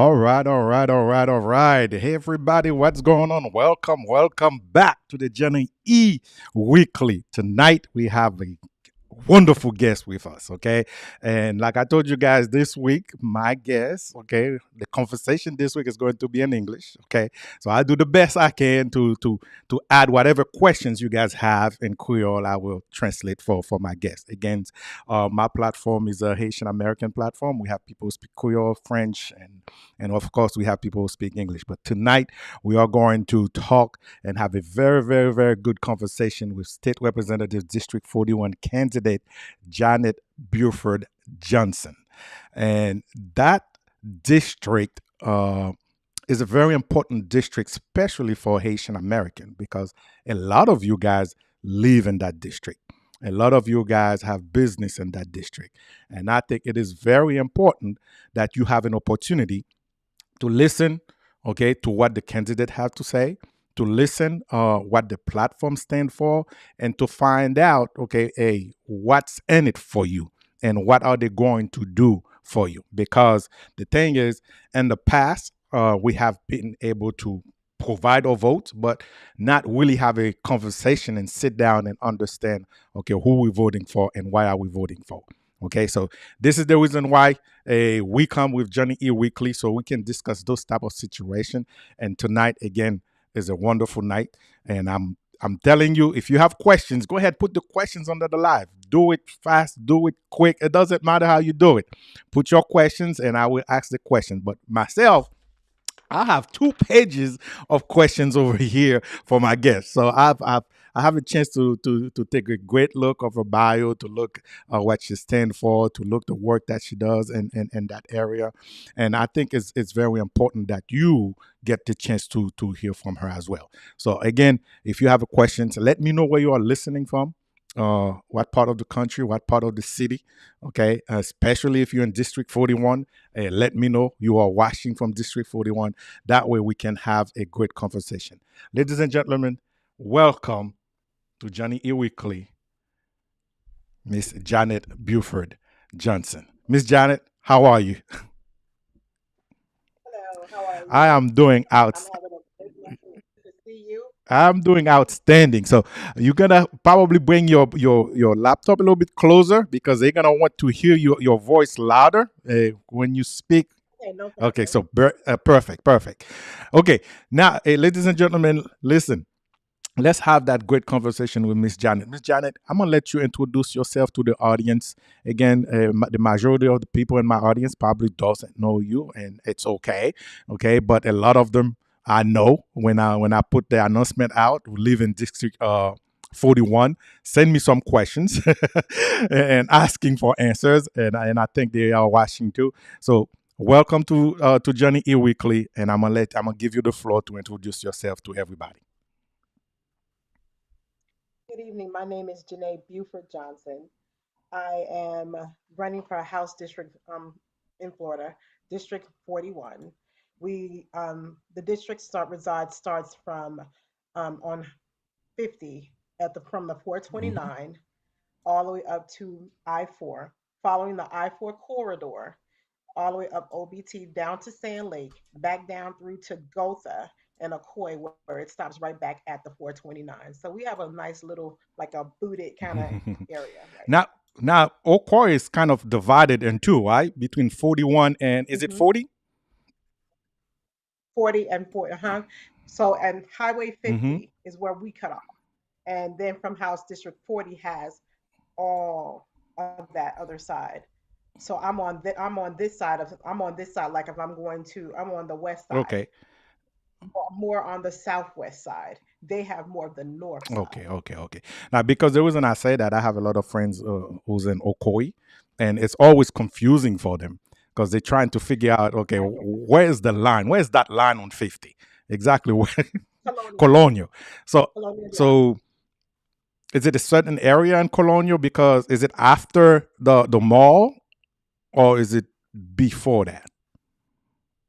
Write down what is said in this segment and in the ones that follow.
All right, all right, all right, all right. Hey, everybody, what's going on? Welcome, welcome back to the Journey E Weekly. Tonight, we have a wonderful guest with us, okay? And like I told you guys this week, my guest, okay, the conversation this week is going to be in English, okay? So I do the best I can to add whatever questions you guys have in Creole. I will translate for my guest. Again, my platform is a Haitian American platform. We have people who speak Creole, French, and of course we have people who speak English. But tonight we are going to talk and have a very, very, very good conversation with State Representative District 41 candidate Janet Buford Johnson. And that district is a very important district, especially for Haitian American, because a lot of you guys live in that district. A lot of you guys have business in that district. And I think it is very important that you have an opportunity to listen, okay, to what the candidate have to say, to listen what the platform stand for, and to find out, okay, hey, what's in it for you and what are they going to do for you. Because the thing is, in the past, we have been able to provide our votes, but not really have a conversation and sit down and understand, okay, who we're voting for and why are we voting for. Okay, so this is the reason why we come with Johnny E Weekly, so we can discuss those type of situation. And tonight again is a wonderful night, and I'm telling you, if you have questions, go ahead, put the questions under the live. Do it fast, do it quick. It doesn't matter how you do it. Put your questions, and I will ask the questions. But myself, I have 2 pages of questions over here for my guests. So I have a chance to take a great look of her bio, to look what she stands for, to look the work that she does in that area, and I think it's very important that you get the chance to hear from her as well. So again, if you have a question, let me know where you are listening from. What part of the country, what part of the city, okay? Especially if you're in District 41, let me know you are watching from District 41. That way we can have a great conversation. Ladies and gentlemen, welcome to Johnny E. Weekly, Miss Janet Buford Johnson. Miss Janet, how are you? Hello, how are I you? am doing I'm out. having a good morning. Good to see you. I'm doing outstanding. So you're gonna probably bring your laptop a little bit closer because they're gonna want to hear your voice louder when you speak. Okay, no Okay, problem. so perfect, perfect. Okay, now, ladies and gentlemen, listen. Let's have that great conversation with Miss Janet. Miss Janet, I'm gonna let you introduce yourself to the audience. Again, the majority of the people in my audience probably doesn't know you, and it's okay. Okay, but a lot of them I know when I put the announcement out. We live in District 41. Send me some questions and asking for answers, and I think they are watching too. So welcome to Journey E Weekly, and I'm gonna give you the floor to introduce yourself to everybody. Good evening. My name is Janae Buford Johnson. I am running for a House district in Florida, District 41. The district starts from on 50 at the from the Mhm. 429 all the way up to I-4, following the I-4 corridor all the way up OBT down to Sand Lake, back down through to Gotha and Akoi, where it stops right back at the 429. So we have a nice little, like a booted kind of area right Now, now Okor is kind of divided in two, right? Between 41 and now. is it 40? 40 and 40, uh-huh. So, and Highway Mm-hmm. 50 is where we cut off. And then from House District 40 has all of that other side. So I'm on this side. Like if I'm going to, I'm on the west side, Okay. more on the southwest side. They have more of the north Okay. side. Okay. Okay. Now, because the reason I say that, I have a lot of friends who's in Okoi, and it's always confusing for them because they're trying to figure out, okay, I get it. where is the line? Where's that line on 50? Exactly where Colonial, Colonial. So, colonial, yeah. so is it a certain area in Colonial? Because is it after the mall or is it before that?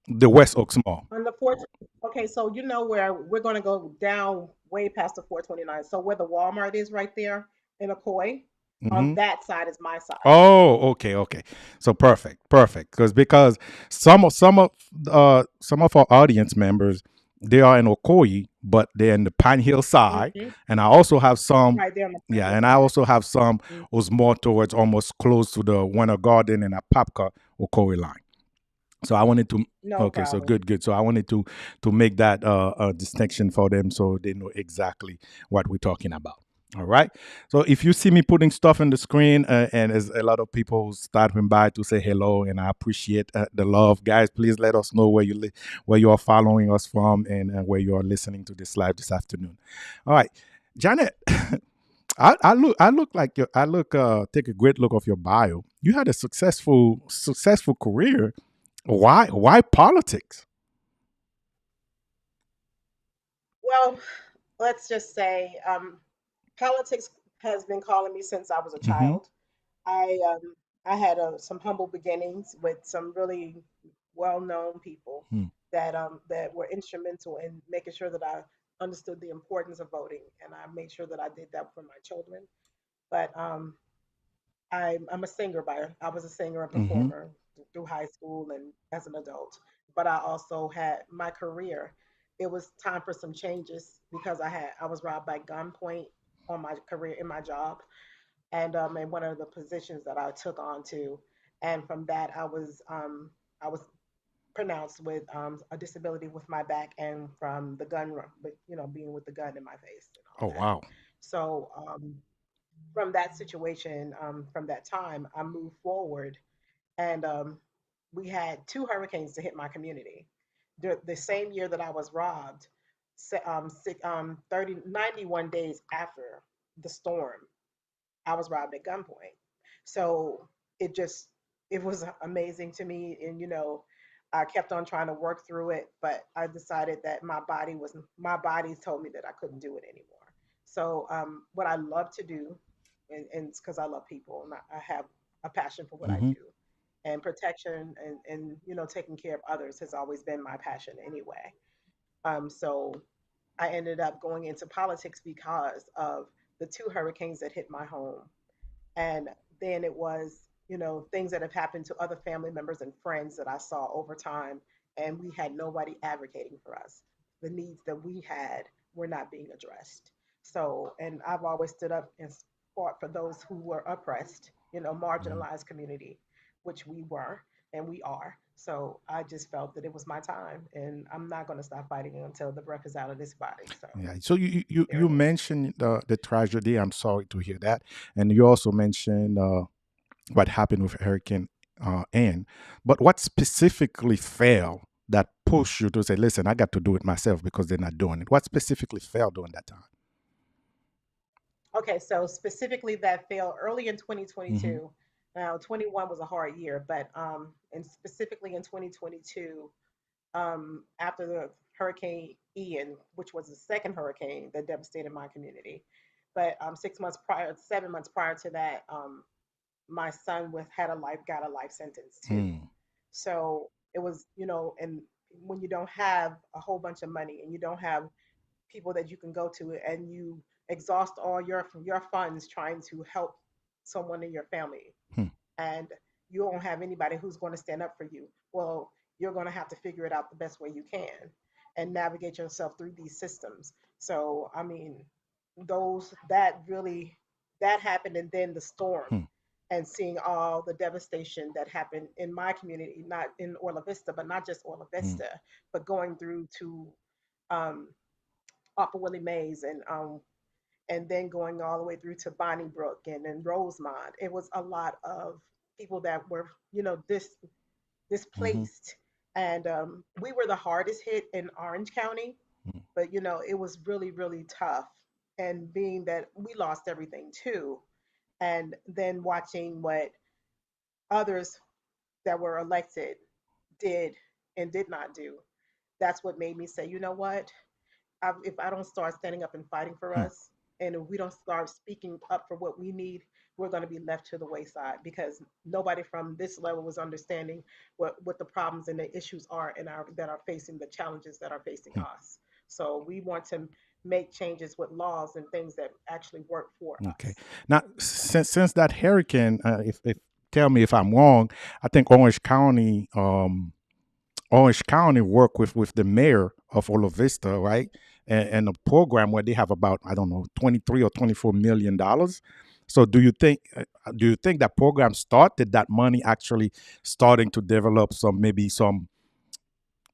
The West Oaks Mall. On the fourth, okay, so you know where we're going to go down way past the 429. So where the Walmart is right there in Akoi, On Hmm. that side is my side. Oh, okay, okay. So perfect, perfect. Because some of our audience members, they are in Okoye, but they're in the Pine Hill side, Hmm. and I also have some. Right there on the Yeah, Pioneer and I side. also have some Mm. who's more towards almost close to the Winter Garden and Apopka Okoye line. So I wanted to. No Okay, so problem. good, good. So I wanted to make that distinction for them, so they know exactly what we're talking about. All right. So if you see me putting stuff on the screen, and as a lot of people stopping by to say hello, and I appreciate the love, guys. Please let us know where you are following us from, and where you are listening to this live this afternoon. All right, Janet. I look like I look take a great look of your bio. You had a successful career. Why politics? Well, let's just say politics has been calling me since I was a Mm-hmm. child. I had some humble beginnings with some really well-known people that were instrumental in making sure that I understood the importance of voting, and I made sure that I did that for my children. But I'm a singer I was a singer and Mm-hmm. performer through high school and as an adult. But I also had my career. It was time for some changes because I was robbed by gunpoint on my career in my job, and in one of the positions that I took on to, and from that I was pronounced with a disability with my back and from the being with the gun in my face and all Oh that. wow. So from that situation, from that time, I moved forward, and we had two hurricanes to hit my community. The same year that I was robbed, 91 days after the storm, I was robbed at gunpoint. So it just it was amazing to me, and I kept on trying to work through it, but I decided that my body told me that I couldn't do it anymore. So what I love to do, and it's because I love people, and I have a passion for what I Mm-hmm. do, and protection and taking care of others has always been my passion anyway. So I ended up going into politics because of the two hurricanes that hit my home. And then it was, things that have happened to other family members and friends that I saw over time. And we had nobody advocating for us. The needs that we had were not being addressed. So, and I've always stood up and fought for those who were oppressed, marginalized community, which we were and we are. So I just felt that it was my time, and I'm not going to stop fighting until the breath is out of this body. So Yeah. So there you it is. mentioned the tragedy. I'm sorry to hear that, and you also mentioned what happened with Hurricane Ann. But what specifically failed that pushed you to say, "Listen, I got to do it myself," because they're not doing it? What specifically failed during that time? Okay, so specifically that fell early in Mm-hmm. 2022. Now, 21 was a hard year, but and specifically in 2022, after the Hurricane Ian, which was the second hurricane that devastated my community, but 6 months prior, 7 months prior to that, my son got a life sentence too. Mm-hmm. So it was, and when you don't have a whole bunch of money and you don't have people that you can go to, and you exhaust all your funds trying to help someone in your family, and you don't have anybody who's going to stand up for you, well, you're going to have to figure it out the best way you can and navigate yourself through these systems. So I mean, those that really that happened, and then the storm, and seeing all the devastation that happened in my community, not in Orla Vista, but not just Orla Mm-hmm. Vista, but going through to um, off of Willie Mays, and then going all the way through to Bonnie Brook and then Rosemont. It was a lot of people that were, Mm-hmm. displaced. And we were the hardest hit in Orange County, but it was really, really tough. And being that we lost everything too, and then watching what others that were elected did and did not do, that's what made me say, you know what? If I don't start standing up and fighting for Mm-hmm. us, and if we don't start speaking up for what we need, we're going to be left to the wayside, because nobody from this level was understanding what the problems and the issues are in our that are facing the challenges that are facing us. So we want to make changes with laws and things that actually work for Okay. us. Now, since that hurricane, if tell me if I'm wrong, I think Orange County work with the mayor of Ola Vista, right? And a program where they have about, I don't know, 23 or 24 million dollars. So do you think that program started that money actually starting to develop some, maybe some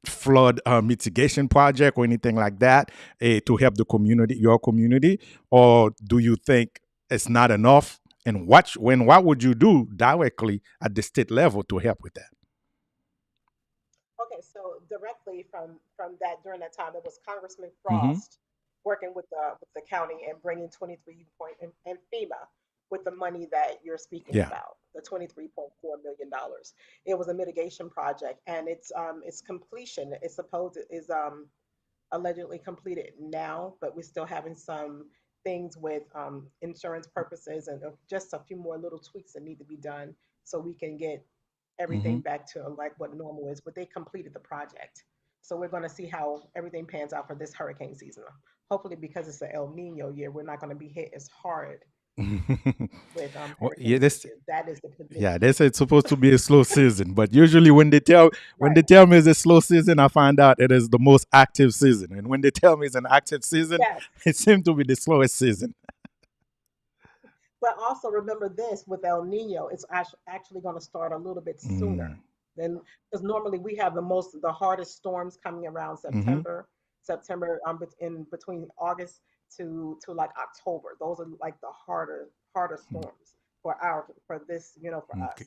flood mitigation project or anything like that, to help the community, your community? Or do you think it's not enough? And what would you do directly at the state level to help with that? Okay, so directly from that during that time, it was Congressman Mm-hmm. Frost working with the county and bringing 23 point and FEMA with the money that you're speaking Yeah. about, the $23.4 million. It was a mitigation project, and its completion is supposed is allegedly completed now, but we're still having some things with insurance purposes and just a few more little tweaks that need to be done so we can get Mm-hmm. everything back to like what normal is. But they completed the project. So we're going to see how everything pans out for this hurricane season. Hopefully, because it's the El Nino year, we're not going to be hit as hard with Well, yeah, hurricanes this this year. That is the yeah, prediction. they say it's supposed to be a slow season, but usually when Right. they tell me it's a slow season, I find out it is the most active season. And when they tell me it's an active season, Yes. it seems to be the slowest season. But also remember this with El Nino, it's actually going to start a little bit sooner Mm. than because normally we have the hardest storms coming around Mm-hmm. September in between August to like October. Those are like the harder storms for this for Okay. us.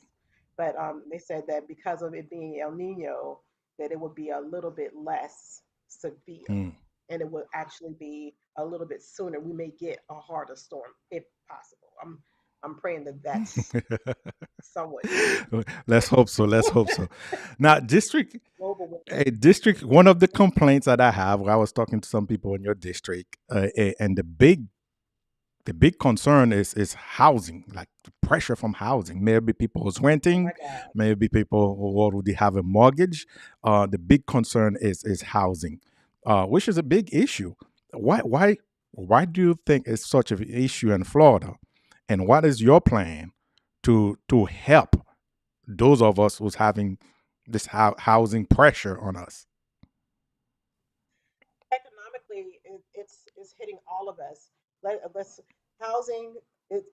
But they said that because of it being El Nino, that it would be a little bit less severe Mm. and it will actually be a little bit sooner. We may get a harder storm if possible. I'm praying that that's somewhat true. Let's hope so. Let's hope so. Now, Global warming. a district. One of the complaints that I have, I was talking to some people in your district, and the big concern is housing, like the pressure from housing. Maybe people who's Oh renting, my God. maybe people who already have a mortgage. The big concern is housing, which is a big issue. Why do you think it's such an issue in Florida? And what is your plan to help those of us who's having this housing pressure on us? Economically, it's hitting all of us. Let's housing. It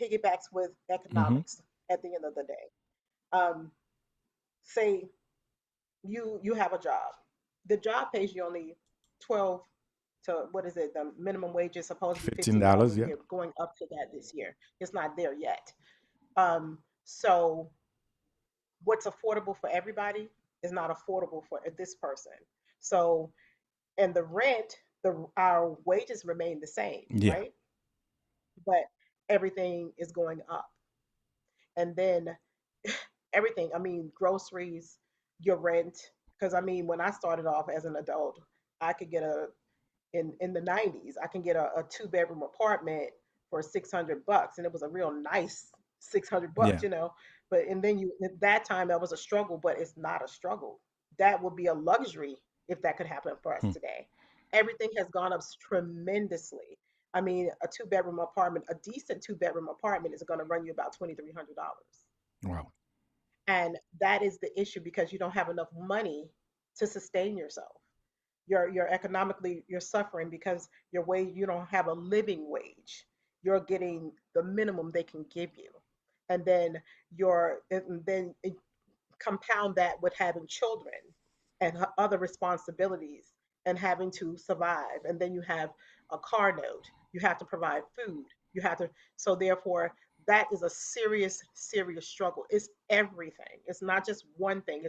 piggybacks with Mm-hmm. economics at the end of the day. Um, say you have a job. The job pays you only 12 to what is it? The minimum wage is supposed to be $15 $15, a yeah. year, going up to that this year. It's not there yet. So what's affordable for everybody is not affordable for this person. So and the rent, the our wages remain the same, Yeah. right? But everything is going up. And then everything, I mean, groceries, your rent. Because I mean, when I started off as an adult, I could get in the 90s, I can get a two-bedroom apartment for $600, and it was a real nice $600, Yeah. But and then you at that time that was a struggle, but it's not a struggle. That would be a luxury if that could happen for us Hmm. today. Everything has gone up tremendously. I mean, a two-bedroom apartment, a decent two-bedroom apartment is going to run you about $2,300. Wow. And that is the issue because you don't have enough money to sustain yourself. You're economically you're suffering because you don't have a living wage. You're getting the minimum they can give you. And then compound that with having children and other responsibilities and having to survive. And then you have a car note. You have to provide food. You have to, so therefore, that is a serious, serious struggle. It's everything. It's not just one thing.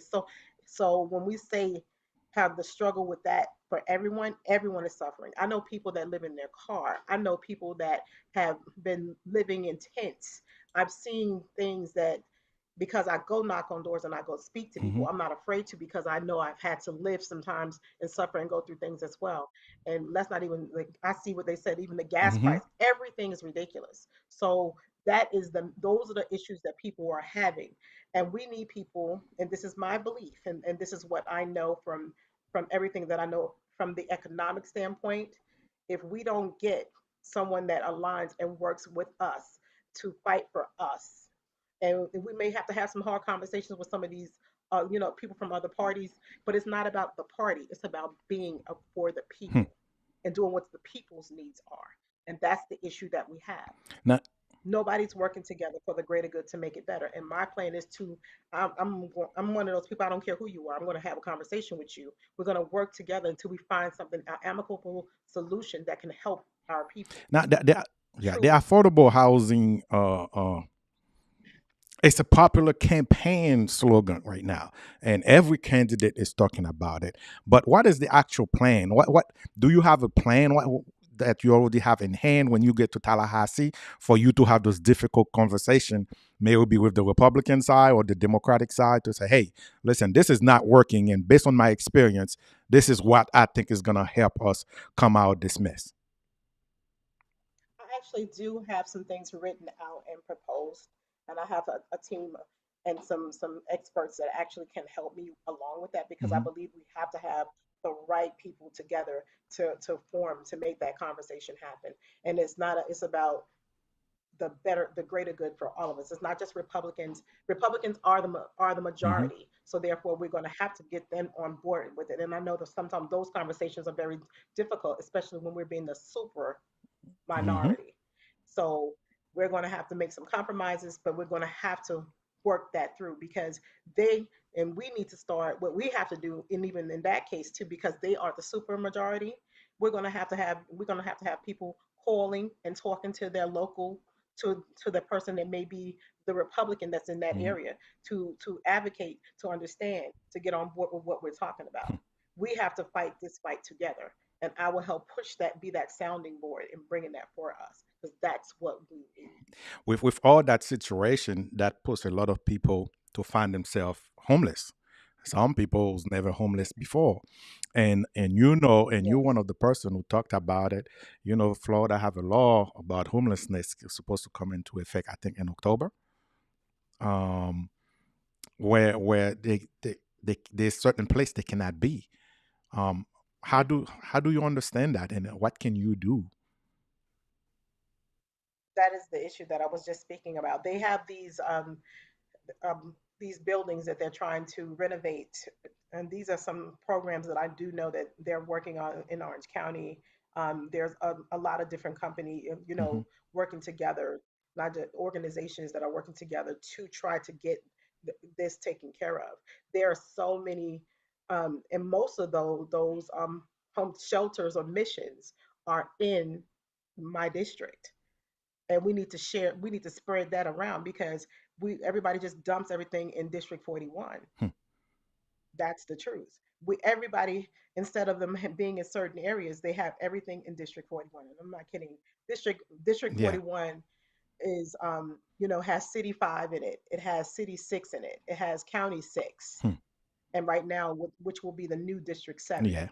So when we say have the struggle with that for everyone, everyone is suffering. I know people that live in their car. I know people that have been living in tents. I've seen things that because I go knock on doors and I go speak to Mm-hmm. people. I'm not afraid to because I know I've had to live sometimes and suffer and go through things as well. And let's not even like I see what they said, even the gas Mm-hmm. price, everything is ridiculous. So those are the issues that people are having. And we need people, and this is my belief, and this is what I know from everything that I know from the economic standpoint. if we don't get someone that aligns and works with us to fight for us, and we may have to have some hard conversations with some of these, people from other parties. But it's not about the party; it's about being for the Hmm. people and doing what the people's needs are. And that's the issue that we have. Now, Nobody's working together for the greater good to make it better. And my plan is to, I'm one of those people. I don't care who you are. I'm going to have a conversation with you. We're going to work together until we find something, an amicable solution that can help our people. now yeah, the Truly. affordable housing it's a popular campaign slogan right now, and every candidate is talking about it. But what is the actual plan? What do you have a plan? What that you already have in hand when you get to Tallahassee for you to have those difficult conversation, maybe with the Republican side or the Democratic side, to say, hey, listen, this is not working, and based on my experience, this is what I think is gonna help us come out of this mess. I actually do have some things written out and proposed, and I have a team and some experts that actually can help me along with that, because I Hmm. believe we have to have the right people together to form to make that conversation happen. And it's not a, it's about the greater good for all of us. It's not just Republicans. Republicans are the Hmm. majority, so therefore we're going to have to get them on board with it. And I know that sometimes those conversations are very difficult, especially when we're being the super Hmm. minority. So we're going to have to make some compromises, but we're going to have to work that through, because they and we need to start what we have to do, and even in that case too, because they are the super majority. We're going to have to have people calling and talking to their local, to the person that may be the Republican that's in that Hmm. area, to advocate, to understand, to get on board with what we're talking about. We have to fight this fight together, and I will help push that, be that sounding board and bringing that for us, because that's what we need. With all that situation, that puts a lot of people to find themselves homeless. Some people was never homeless before, and and you're Yes. one of the person who talked about it. Florida have a law about homelessness supposed to come into effect, I think, in October. Um, where there's certain place they cannot be. Um, how do you understand that, and what can you do? That is the issue that I was just speaking about. They have these buildings that they're trying to renovate. And these are some programs that I do know that they're working on in Orange County. There's a lot of different company, Hmm. working together, not just organizations that are working together to try to get this taken care of. There are so many, and most of those home shelters or missions are in my district, and we need to spread that around, because we everybody just dumps everything in District 41. Hmm. That's the truth. We everybody, instead of them being in certain areas, they have everything in District 41. And I'm not kidding. District Yeah. 41 is, has City 5 in it. It has City 6 in it. It has County 6. Hmm. And right now, which will be the new District 7. Yeah.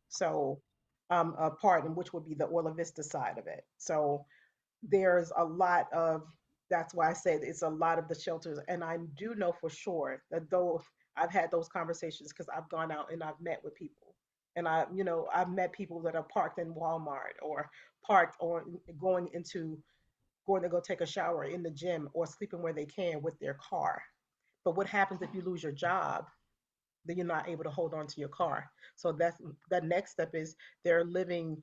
So, a part in which will be the Ola Vista side of it. So there's a lot of, that's why I said it's a lot of the shelters. And I do know for sure that, though I've had those conversations, because I've gone out and I've met with people, and I've met people that are parked in Walmart, or parked or going to go take a shower in the gym, or sleeping where they can with their car. But what happens if you lose your job? Then you're not able to hold on to your car. So that's the next step, is they're living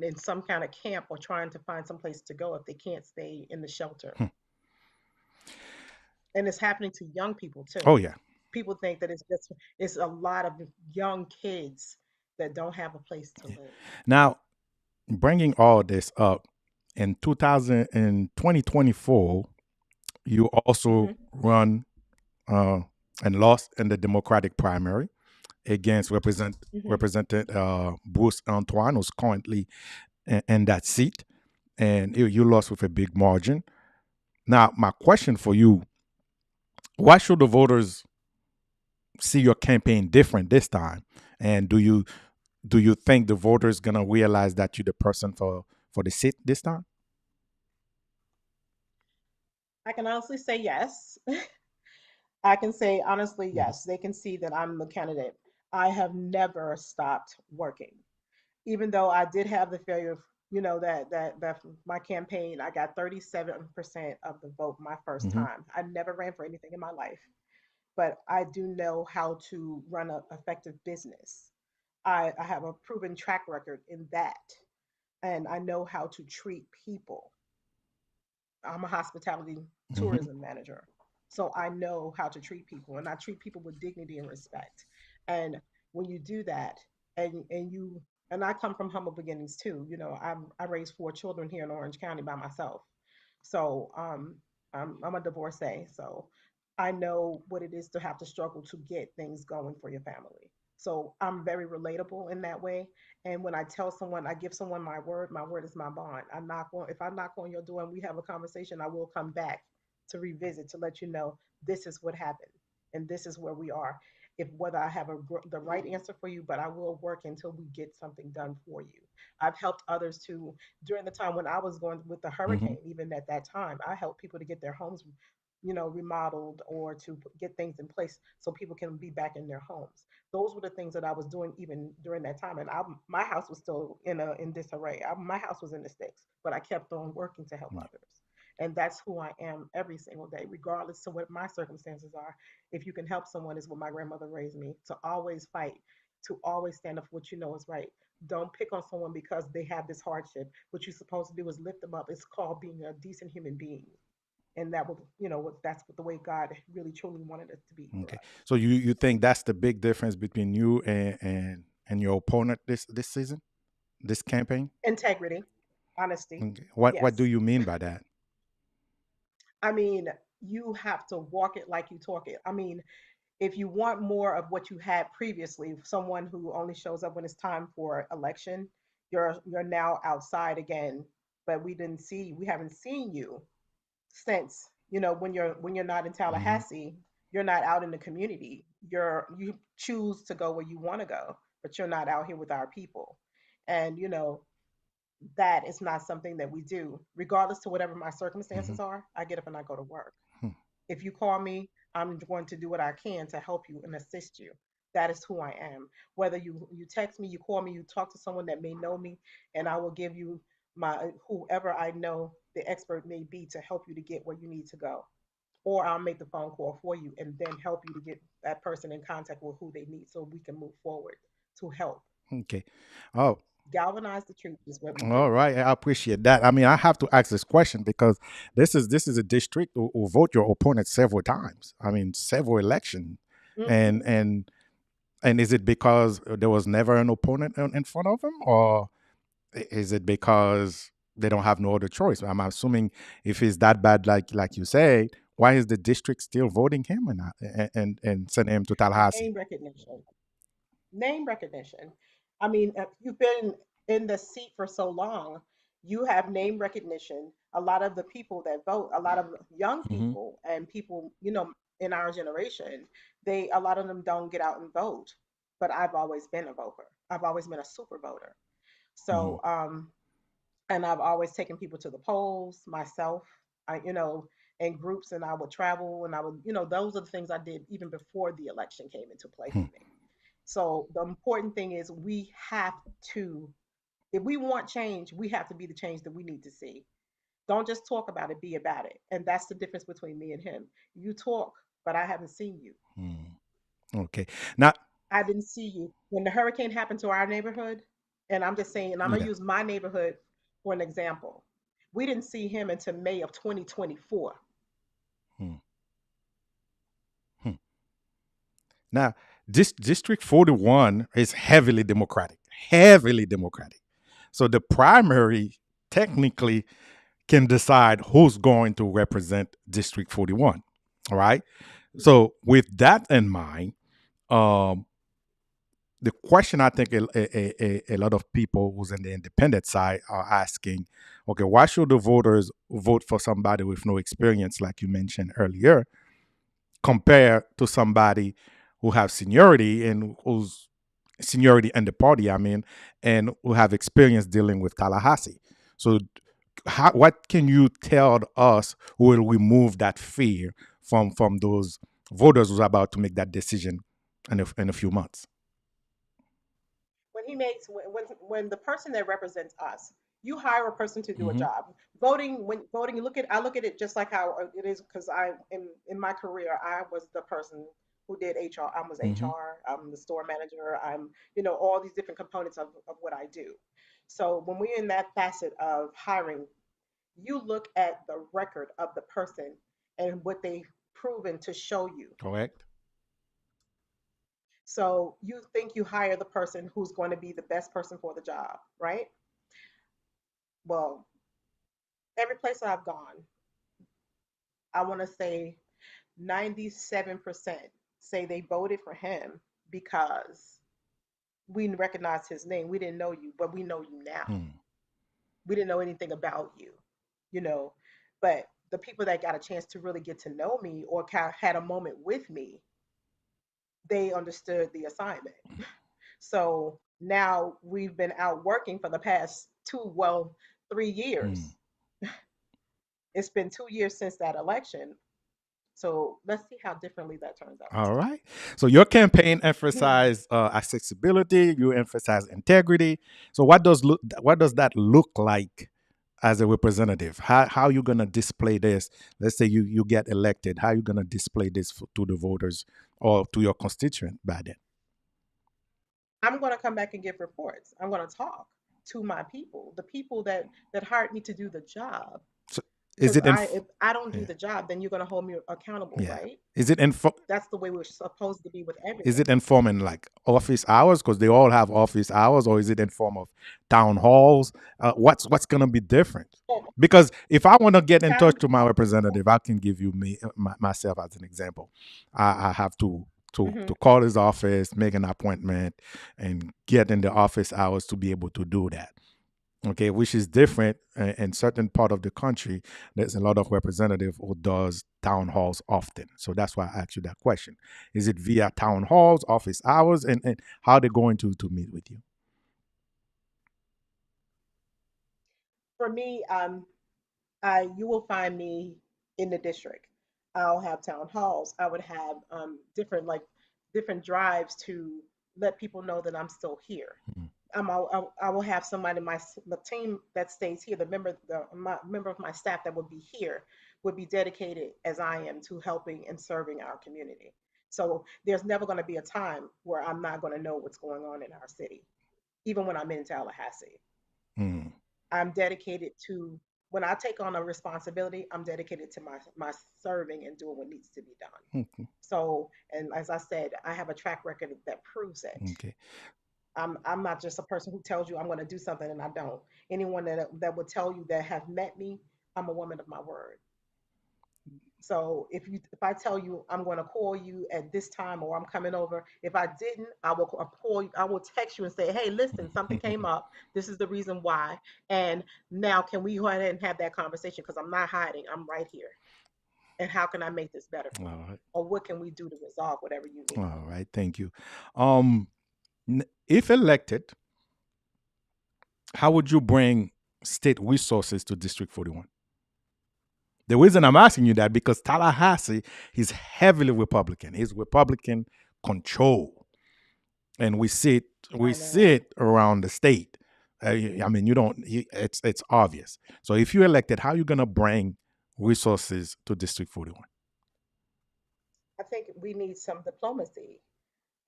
in some kind of camp, or trying to find some place to go if they can't stay in the shelter. Hmm. And it's happening to young people Oh too. yeah. People think that it's a lot of young kids that don't have a place to live. Now, bringing all this up, in 2000 in 2024, you also Hmm. run uh, and lost in the Democratic primary against Hmm. Representative Bruce Antoine, who's currently in that seat, and you lost with a big margin. Now, my question for you: why should the voters see your campaign different this time? And do you think the voters gonna realize that you're the person for the seat this time? I can honestly say yes. I can say honestly Hmm. yes. They can see that I'm the candidate. I have never stopped working. Even though I did have the failure of, that my campaign, I got 37% of the vote my first Hmm. time. I never ran for anything in my life, but I do know how to run an effective business. I have a proven track record in that, and I know how to treat people. I'm a hospitality Hmm. tourism manager. So I know how to treat people, and I treat people with dignity and respect. And when you do that, and I come from humble beginnings too. I raised four children here in Orange County by myself. So I'm a divorcee. So I know what it is to have to struggle to get things going for your family. So I'm very relatable in that way. And when I tell someone, I give someone my word is my bond. If I knock on your door and we have a conversation, I will come back to revisit to let you know this is what happened and this is where we are. If whether I have the right answer for you, but I will work until we get something done for you. I've helped others to during the time when I was going with the Hmm. hurricane. Even at that time, I helped people to get their homes, remodeled or to get things in place so people can be back in their homes. Those were the things that I was doing even during that time. And my house was still in disarray. My house was in the sticks, but I kept on working to help others. And that's who I am every single day, regardless of what my circumstances are. If you can help someone, is what my grandmother raised me to always fight, to always stand up for what you know is right. Don't pick on someone because they have this hardship. What you're supposed to do is lift them up. It's called being a decent human being. And that was, that's what the way God really truly wanted it to be for Okay. us. So you think that's the big difference between you and your opponent this season, this campaign? Integrity, honesty. Okay. What do Yes. you mean by that? I mean, you have to walk it like you talk it. I mean, if you want more of what you had previously, someone who only shows up when it's time for election, you're now outside again. But we haven't seen you since, when you're not in Hmm. Tallahassee, you're not out in the community. You choose to go where you want to go, but you're not out here with our people. And that is not something that we do. Regardless to whatever my Hmm. circumstances are, I get up and I go to work. Hmm. If you call me, I'm going to do what I can to help you and assist you. That is who I am. Whether you text me, you call me, you talk to someone that may know me, and I will give you my whoever I know the expert may be to help you to get where you need to go. Or I'll make the phone call for you and then help you to get that person in contact with who they need so we can move forward to help. Okay. Oh, Galvanize the truth is what we all do. right. I appreciate that. I mean, I have to ask this question because this is a district who vote your opponent several times. I mean, several elections, and Hmm. and and is it because there was never an opponent in front of him, or is it because they don't have no other choice? I'm assuming if he's that bad, like you say, why is the district still voting him and sending him to Tallahassee? Name recognition. Name recognition. I mean, you've been in the seat for so long, you have name recognition. A lot of the people that vote, a lot of young Hmm. people and people, in our generation, a lot of them don't get out and vote. But I've always been a voter. I've always been a super voter. Hmm. So, and I've always taken people to the polls myself. In groups, and I would travel, and I would, those are the things I did even before the election came into play for me. So the important thing is we have to, if we want change, we have to be the change that we need to see. Don't just talk about it, be about it. And that's the difference between me and him. You talk, but I haven't seen you. Hmm. Okay. Now, I didn't see you. When the hurricane happened to our neighborhood, and I'm just saying, and I'm going to yeah. use my neighborhood for an example. We didn't see him until May of 2024. Hmm. Hmm. Now, this District 41 is heavily Democratic, heavily Democratic. So the primary technically can decide who's going to represent District 41. All right. So with that in mind, um, the question I think a lot of people who's in the independent side are asking, okay, why should the voters vote for somebody with no experience, like you mentioned earlier, compared to somebody who have seniority and who's seniority in the party, I mean, and who have experience dealing with Tallahassee. So, what can you tell us who will remove that fear from those voters who's about to make that decision in a few months? he makes when the person that represents us, you hire a person to do a Mm-hmm. job. When voting, I look at it just like how it is, because I in my career I was the person who did HR. I was Mm-hmm. HR. I'm the store manager. I'm all these different components of what I do. So when we're in that facet of hiring, you look at the record of the person and what they've proven to show you. Correct. So you think you hire the person who's going to be the best person for the job, right? Well, every place I've gone, I want to say 97% say they voted for him because we recognized his name. We didn't know you, but we know you now. Mm. We didn't know anything about you, you know. But the people that got a chance to really get to know me or had a moment with me, they understood the assignment. So now we've been out working for the past well, 3 years. Mm. It's been 2 years since that election. So let's see how differently that turns out. All right. So your campaign Hmm. emphasized accessibility. You emphasize integrity. So what does that look like as a representative? How you gonna display this? Let's say you get elected. How you gonna display this to the voters or to your constituent by then? I'm going to come back and give reports. I'm going to talk to my people, the people that hired me to do the job. So is Because it in? if I don't do Yeah. the job, then you're going to hold me accountable, Yeah. right? Is it in? That's the way we're supposed to be with Is everything. it in form in like office hours because they all have office hours, or is it in form of town halls? What's gonna be different? Oh, Because if I want to get in touch town. to my representative, I can give you myself as an example. I have to Hmm. call his office, make an appointment, and get in the office hours to be able to do that. Okay, which is different in certain part of the country. There's a lot of representative who does town halls often, so that's why I asked you that question. Is it via town halls, office hours, and how they're going to meet with you? For me, you will find me in the district. I'll have town halls. I would have different drives to let people know that I'm still here. Mhm. I will have somebody the team that stays here, member of my staff that would be here would be dedicated as I am to helping and serving our community. So there's never going to be a time where I'm not going to know what's going on in our city, even when I'm in Tallahassee. Mm. I'm dedicated to when I take on a responsibility, I'm dedicated to my serving and doing what needs to be done. Okay. So, and as I said, I have a track record that proves it. Okay. I'm not just a person who tells you I'm going to do something and I don't. Anyone that would tell you that have met me, I'm a woman of my word. So if I tell you I'm going to call you at this time or I'm coming over, if I didn't, I'll call you. I will text you and say, hey, listen, something came up. This is the reason why. And now can we go ahead and have that conversation? Because I'm not hiding. I'm right here. And how can I make this better for you? All right. Or what can we do to resolve whatever you need? All right. Thank you. Um, if elected, how would you bring state resources to District 41? The reason I'm asking you that because Tallahassee is heavily Republican. He's Republican control, and we I see know. it around the state. I mean, you don't. It's obvious. So if you're elected, how are you gonna bring resources to District 41? I think we need some diplomacy.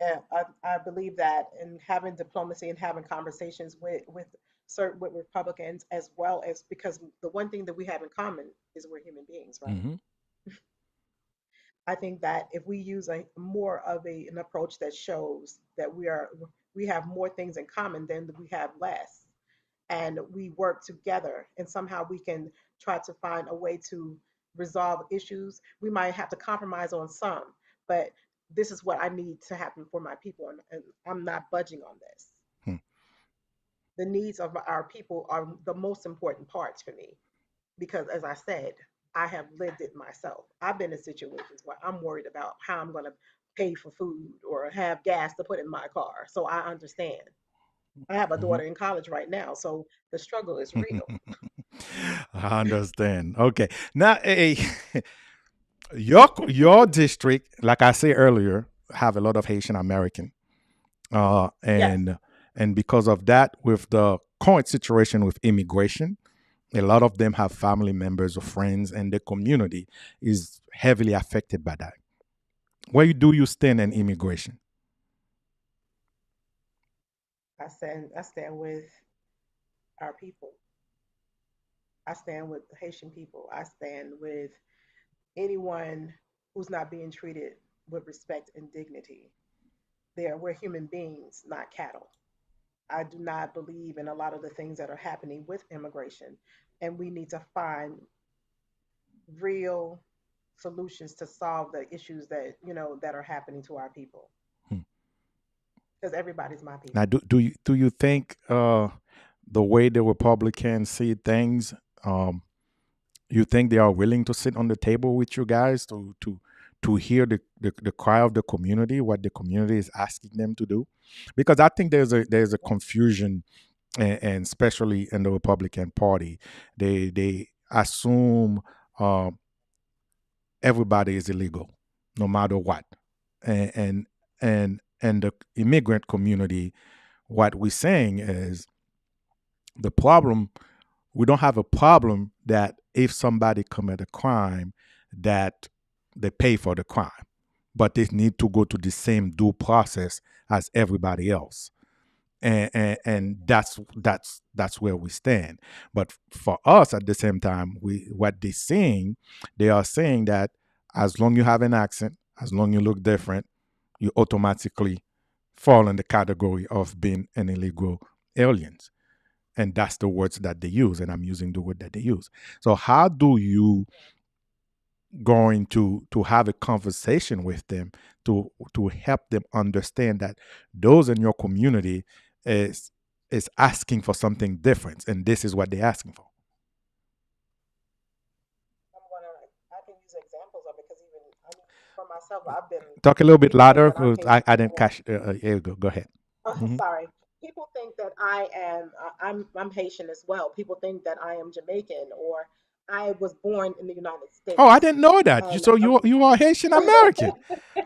I believe that in having diplomacy and having conversations with Republicans as well as because the one thing that we have in common is we're human beings, right? Mm-hmm. I think that if we use a more of an approach that shows that we have more things in common than we have less, and we work together, and somehow we can try to find a way to resolve issues. We might have to compromise on some, but this is what I need to happen for my people, and I'm not budging on this. Hmm. The needs of our people are the most important parts for me because, as I said, I have lived it myself. I've been in situations where I'm worried about how I'm going to pay for food or have gas to put in my car. So I understand. I have a Mm-hmm. daughter in college right now, so the struggle is real. I understand. Okay. Now, your district, like I said earlier, have a lot of Haitian American, Yes. and And because of that, with the current situation with immigration, a lot of them have family members or friends, and the community is heavily affected by that. Where do you stand in immigration? I stand with our people. I stand with the Haitian people. I stand with anyone who's not being treated with respect and dignity. We're human beings, not cattle. I do not believe in a lot of the things that are happening with immigration, and we need to find real solutions to solve the issues that that are happening to our people, Hmm. because everybody's my Now, people. do you think the way the Republicans see things, um, you think they are willing to sit on the table with you guys to hear the cry of the community, what the community is asking them to do? Because I think there's a confusion, and especially in the Republican Party, they assume uh, everybody is illegal, no matter what, and the immigrant community. What we're saying is the problem. We don't have a problem that if somebody commit a crime, that they pay for the crime, but they need to go to the same due process as everybody else. And that's where we stand. But for us, at the same time, we what they're saying, they are saying that as long you have an accent, as long you look different, you automatically fall in the category of being an illegal alien. And that's the words that they use, and I'm using the word that they use. So how do you going to have a conversation with them to help them understand that those in your community is is asking for something different, and this is what they're asking for? I can use examples of it because even I mean, for myself, I've been. Talk a little bit People think louder that I'm because Haitian I as didn't well. catch. Here you go. Go ahead. Hmm. Sorry. People think that I am. I'm Haitian as well. People think that I am Jamaican or I was born in the United Oh, I States. didn't know that. And So you are Haitian American.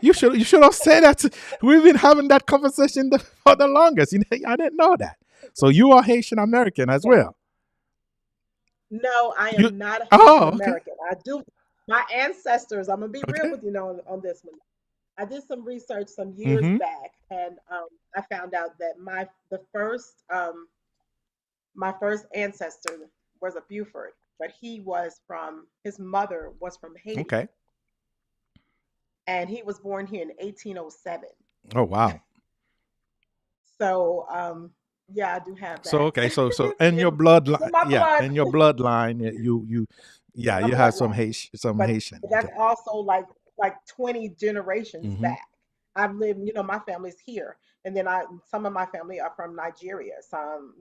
You should have said that. We've been having that conversation for the longest. I didn't know that. So you are Haitian American as yeah. well. No, I You. am not a Haitian Oh, okay. American. I do. My ancestors. I'm gonna be real Okay. with you now on this one. I did some research some years Mm-hmm. back, and I found out that my first ancestor was a Buford, but his mother was from Haiti, Okay. and he was born here in 1807. Oh, wow. So yeah, I do have So that. okay. So It's in your in bloodline, my yeah, blood, in your bloodline, in yeah, my you have some bloodline. Haitian, some But Haitian. that's Okay. also like 20 generations Mm-hmm. back. I've lived, my family's here, and then I some of my family are from Nigeria. Some,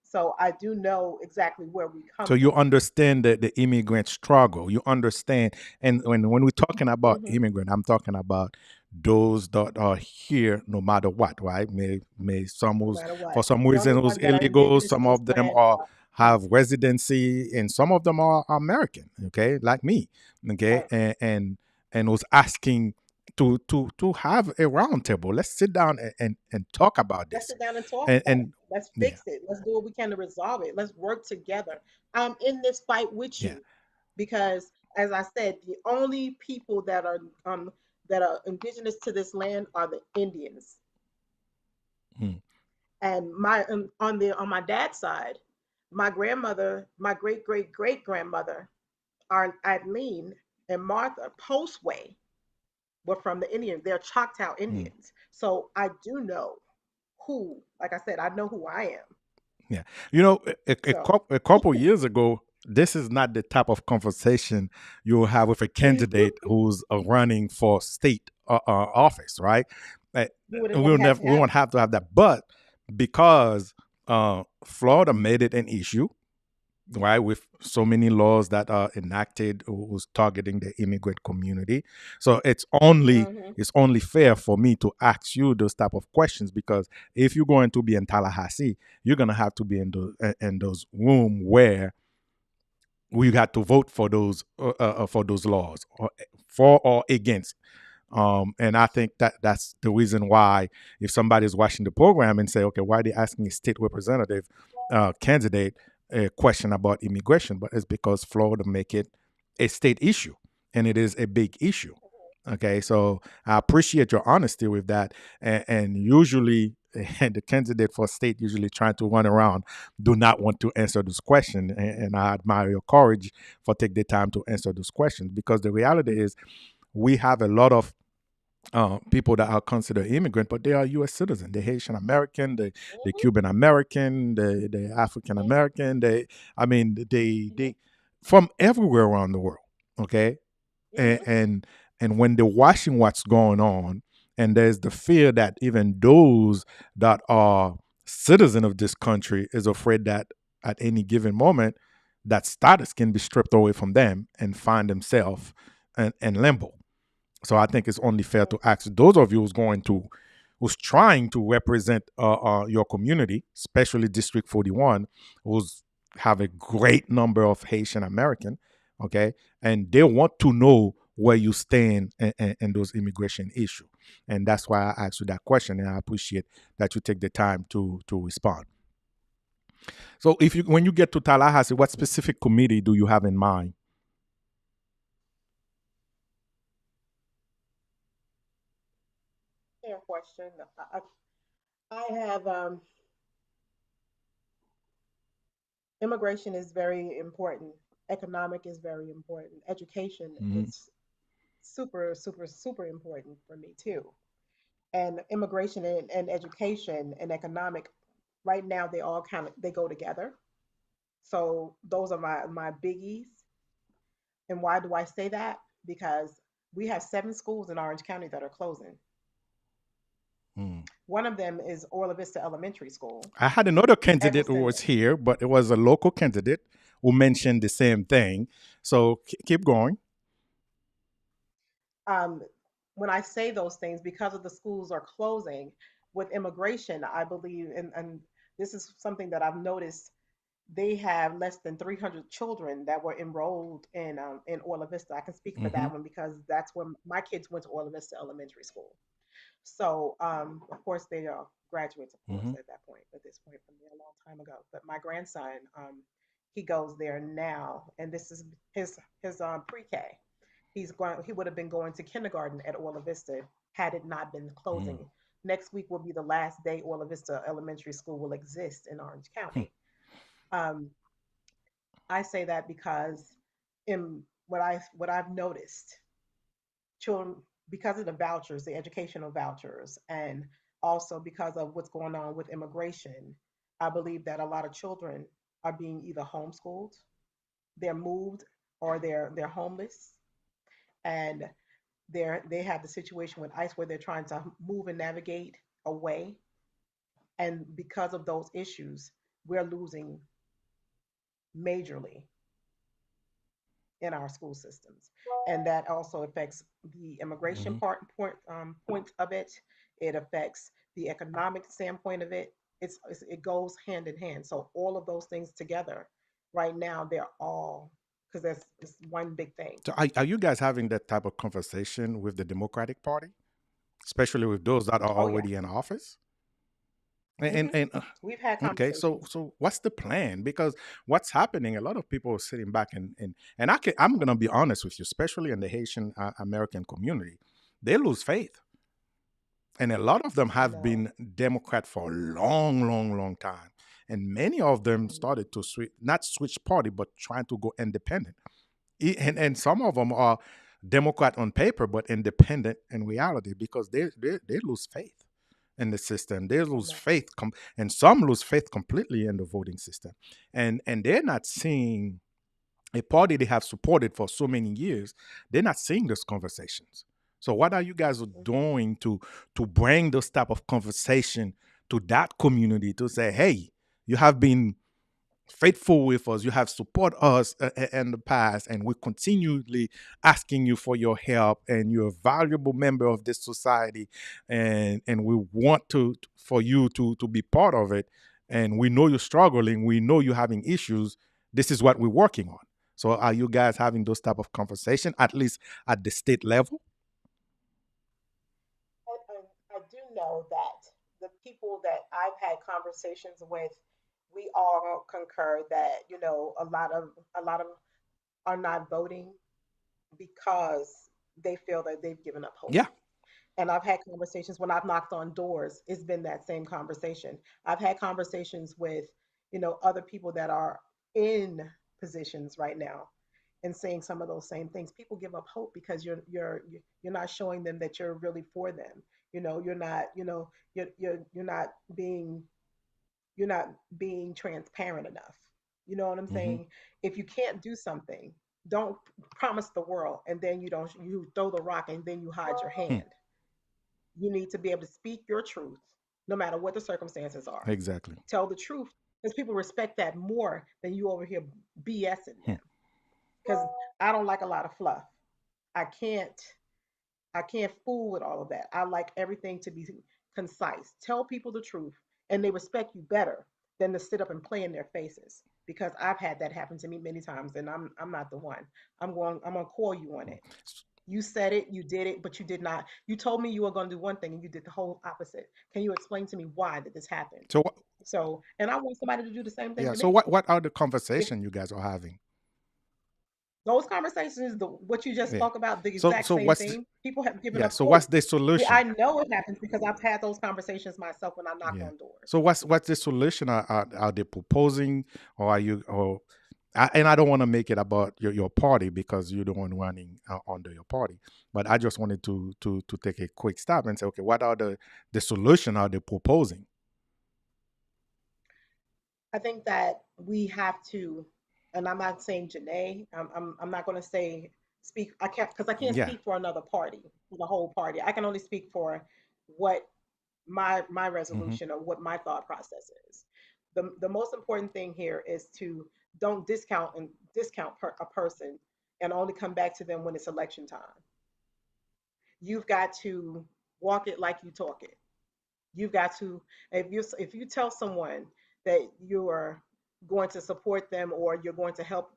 so I do know exactly where we So come you from. understand the immigrant struggle. You understand, and when we're talking about Hmm. immigrant, I'm talking about those that are here no matter what, right? May some No who's matter for what, some the only reason who's ones that are illegal, indigenous some to this of them land are are have us, residency, and some of them are American, okay, like me, okay, right? and was asking to have a roundtable. Let's sit down and talk about Let's this, sit down and talk about it. and Let's yeah, fix it. Let's do what we can to resolve it. Let's work together. I'm in this fight with yeah. you because, as I said, the only people that are indigenous to this land are the Indians. Mm, And on my dad's side, my grandmother, my great grandmother, are Adeline and Martha Postway were from the Indians. They're Choctaw mm. Indians. So I do know like I said, I know who I am. Yeah. You know, So a couple years ago, this is not the type of conversation you'll have with a you candidate who's running for state office, right? Uh, wouldn't we'll have had never, to we have won't it. have to have that. But because Florida made it an issue, right, with so many laws that are enacted who's targeting the immigrant community, so Hmm. it's only fair for me to ask you those type of questions, because if you're going to be in Tallahassee, you're going to have to be in those room where we got to vote for those laws, or for or against. And I think that that's the reason why, if somebody is watching the program and say, okay, why are they asking a state representative candidate a question about immigration? But it's because Florida make it a state issue, and it is a big issue. Okay, so I appreciate your honesty with that. And usually, the candidate for state usually trying to run around do not want to answer this question. And I admire your courage for take the time to answer those questions, because the reality is we have a lot of people that are considered immigrant, but they are U.S. citizens. The Haitian American, the Mhm, Cuban American, the African mhm, American. I mean, mhm, they from everywhere around the world. Okay, and mhm. and when they're watching what's going on, and there's the fear that even those that are citizen of this country is afraid that at any given moment that status can be stripped away from them and find themselves in limbo. So I think it's only fair to ask those of you who's trying to represent your community, especially District 41, who's have a great number of Haitian American, okay, and they want to know where you stand in those immigration issue, and that's why I asked you that question, and I appreciate that you take the time to respond. So, if you when you get to Tallahassee, what specific committee do you have in mind? Fair question. I have immigration is very important. Economic is very important. Education Mm-hmm. is super, super, super important for me too. And immigration and education and economic, right now they all kind of they go together. So those are my biggies. And why do I say that? Because we have 7 schools in Orange County that are closing. Mm. One of them is Orla Vista Elementary School. I had another candidate who Eggleston, was here, but it was a local candidate who mentioned the same thing. So keep going. um, when I say those things, because of the schools are closing with immigration, I believe, and this is something that I've noticed, they have less than 300 children that were enrolled in Orla Vista. I can speak for Hmm. that one because that's where my kids went to Orla Vista Elementary School. So, of course, they are graduates, of course, Hmm. at this point from there a long time ago. But my grandson, he goes there now, and this is his pre-K. He would have been going to kindergarten at Orla Vista had it not been Hmm. closing. Next week will be the last day Orla Vista Elementary School will exist in Orange County. Um, I say that because in what I've noticed, children, because of the vouchers, the educational vouchers, and also because of what's going on with immigration, I believe that a lot of children are being either homeschooled, they're moved, or they're homeless, and they have the situation with ICE where they're trying to move and navigate away, and because of those issues, we're losing majorly in our school systems, and that also affects the immigration Hmm. point of it. It affects the economic standpoint of it. It goes hand in hand. So all of those things together, right now, they're all because that's it's one big thing. So are you guys having that type of conversation with the Democratic Party, especially with those that are Oh yeah. already in office? And, Hmm. and We've had okay, conversations. so what's the plan? Because what's happening, a lot of people are sitting back and I'm gonna be honest with you, especially in the Haitian American community, they lose faith, and a lot of them I have know. been Democrat for a long, long, long time, and many of them Mhm. started to switch, not switch party, but trying to go independent. And some of them are Democrat on paper, but independent in reality because they lose faith in the system. They I lose know. faith, and some lose faith completely in the voting system, and they're not seeing a party they have supported for so many years. They're not seeing those conversations. So what are you guys Hmm. doing to bring those type of conversation to that community to say, hey, you have been faithful with us. You have supported us in the past, and we're continually asking you for your help. And you're a valuable member of this society, and we want to for you to be part of it. And we know you're struggling. We know you're having issues. This is what we're working on. So, are you guys having those type of conversation at least at the state level? know that the people that I've had conversations with, we all concur that a lot of are not voting because they feel that they've given up hope. Yeah. And I've had conversations when I've knocked on doors, it's been that same conversation. I've had conversations with, other people that are in positions right now and saying some of those same things. People give up hope because you're not showing them that you're really for them. You're not, being you're not being transparent enough. You know what I'm Hmm. saying? If you can't do something, don't promise the world and then you throw the rock and then you hide your Hmm. hand. You need to be able to speak your truth no matter what the circumstances are. Exactly. Tell the truth because people respect that more than you over here BSing Hmm. them. Because I don't like a lot of fluff. I can't I can't fool with all of that. I like everything to be concise. Tell people the truth and they respect you better than to sit up and play in their faces. Because I've had that happen to me many times and I'm not the one. I'm gonna call you on it. You said it, you did it, but you did not. You told me you were going to do one thing and you did the whole opposite. Can you explain to me why did this happen? So So, and I want somebody to do the same thing yeah. to So me. what are the If conversation you guys are having? those conversations, what you just Yeah. spoke about, the So exact so same what's the, thing, people have given yeah. up So what's hope. the I solution? know it happens because I've had those conversations myself when I knock Yeah. on doors. So what's the solution? Are they proposing, or are you or and I don't want to make it about your party because you're the one running under your party. But I just wanted to take a quick stop and say, okay, what are the solution are they proposing? I think that we have to, and I'm not saying Janae. I'm not going to say speak. I can't because I can't Yeah. speak for another party, for the whole party. I can only speak for what my Hmm. resolution or what my thought process is. The most important thing here is to don't discount a person and only come back to them when it's election time. You've got to walk it like you talk it. You've got to if you tell someone that you are going to support them or you're going to help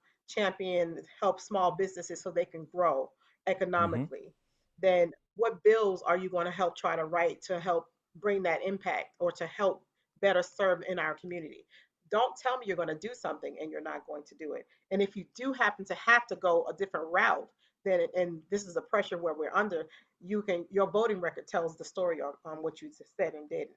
small businesses so they can grow Hmm. economically, then what bills are you going to help try to write to help bring that impact or to help better serve in our community? Don't tell me you're going to do something and you're not going to do it. And if you do happen to have to go a different route, then and this is a pressure where we're under, your voting record tells the story on what you said and did.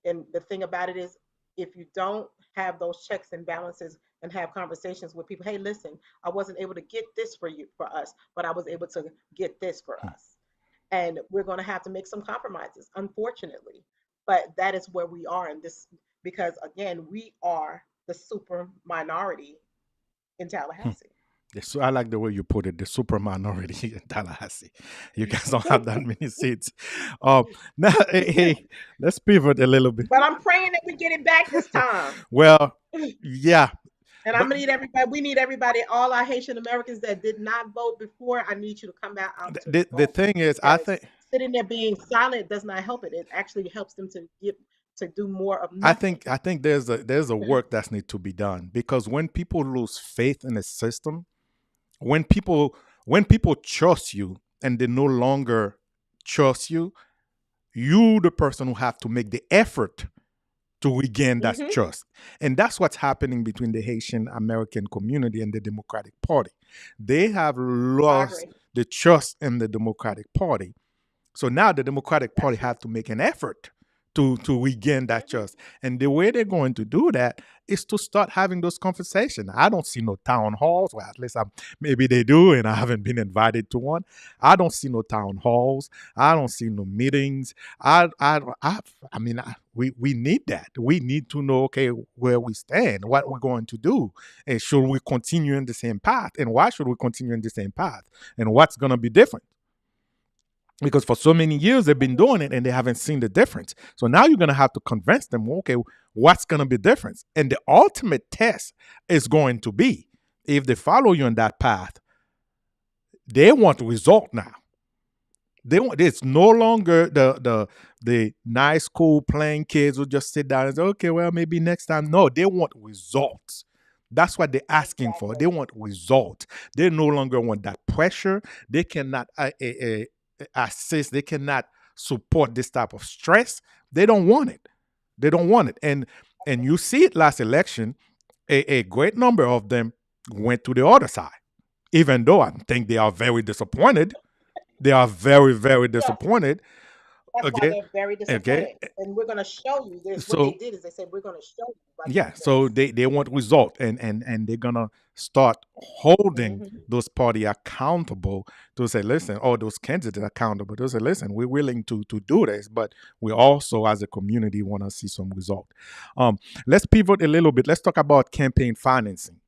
And the thing about it is, if you don't have those checks and balances and have conversations with people, hey, listen, I wasn't able to get this for us, but I was able to get this for us, and we're going to have to make some compromises, unfortunately. But that is where we are in this, because again, we are the super minority in Tallahassee. So I like the way you put it, the super minority in Tallahassee. You guys don't have that many seats. Now, hey, let's pivot a little bit. But I'm praying that we get it back this time. Well, yeah, And I'm but gonna need everybody. We need everybody, all our Haitian Americans that did not vote before. I need you to come out to the vote, thing is, I because think sitting there being silent does not help it. It actually helps them to do more of I nothing. think I think there's a work that needs to be done because when people lose faith in the system, when people when people trust you and they no longer trust you, you the person who have to make the effort to regain that Hmm. trust. And that's what's happening between the Haitian American community and the Democratic Party. They have I lost agree. the trust in the Democratic Party. So now the Democratic That's Party true. have to make an effort to regain that Hmm. trust. And the way they're going to do that is to start having those conversations. I don't see no town halls. Well, at least maybe they do, and I haven't been invited to one. I don't see no town halls. I don't see no meetings. I mean, we need that. We need to know, okay, where we stand, what we're going to do, and should we continue in the same path, and why should we continue in the same path, and what's going to be different, because for so many years they've been doing it and they haven't seen the difference. So now you're going to have to convince them, okay, what's going to be different? And the ultimate test is going to be, if they follow you on that path, they want result now. They want, it's no longer the nice, cool, playing kids who just sit down and say, okay, well, maybe next time. No, they want results. That's what they're asking for. They Exactly. want result. They no longer want that pressure. They cannot assist. They cannot. support this type of stress, they don't want it. They don't want it. And you see it last election, a great number of them went to the other side, even though I think they are very disappointed. They are very, very Yes, disappointed. that's why Okay. they're very Okay. disappointed. And we're going to show you this. What they So did is they said, we're going to show you by yeah, doing so this. they want result, and they're gonna start holding Hmm. those party accountable to say, listen, or those candidates accountable to say, listen, we're willing to do this, but we also as a community want to see some result. um let's pivot a little bit. Let's talk about campaign financing.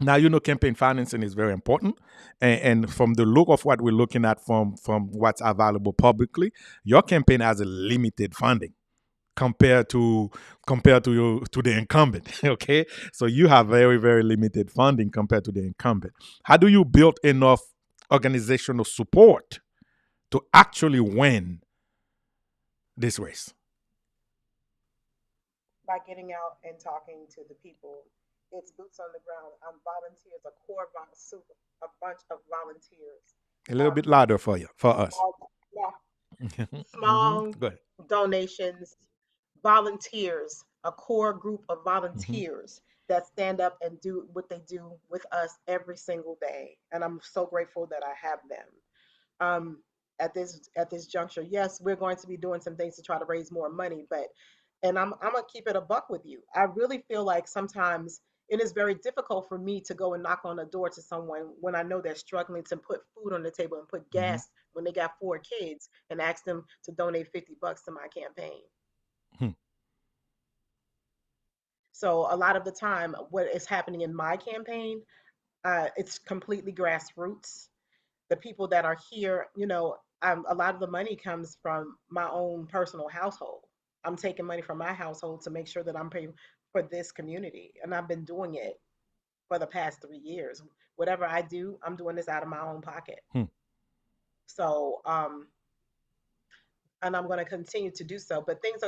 Now, campaign financing is very important, and from the look of what we're looking at, from what's available publicly, your campaign has a limited funding compared to to the incumbent. Okay, so you have very, very limited funding compared to the incumbent. How do you build enough organizational support to actually win this race? By getting out and talking to the people. It's boots on the ground. Volunteers, a core a bunch of volunteers. A little bit louder for you, for us. Small, Hmm. small Go ahead. donations, volunteers, a core group of Hmm. volunteers that stand up and do what they do with us every single day. And I'm so grateful that I have them. um, at this juncture. Yes, we're going to be doing some things to try to raise more money, but and I'm gonna keep it a buck with you. I really feel like sometimes it is very difficult for me to go and knock on a door to someone when I know they're struggling to put food on the table and put Hmm. gas when they got 4 kids and ask them to donate $50 to my campaign. Hmm. So a lot of the time, what is happening in my campaign, it's completely grassroots. The people that are here, a lot of the money comes from my own personal household. I'm taking money from my household to make sure that I'm paying for this community. And I've been doing it for the past 3 years. Whatever I do, I'm doing this out of my own pocket. Hmm. So, and I'm going to continue to do so. But things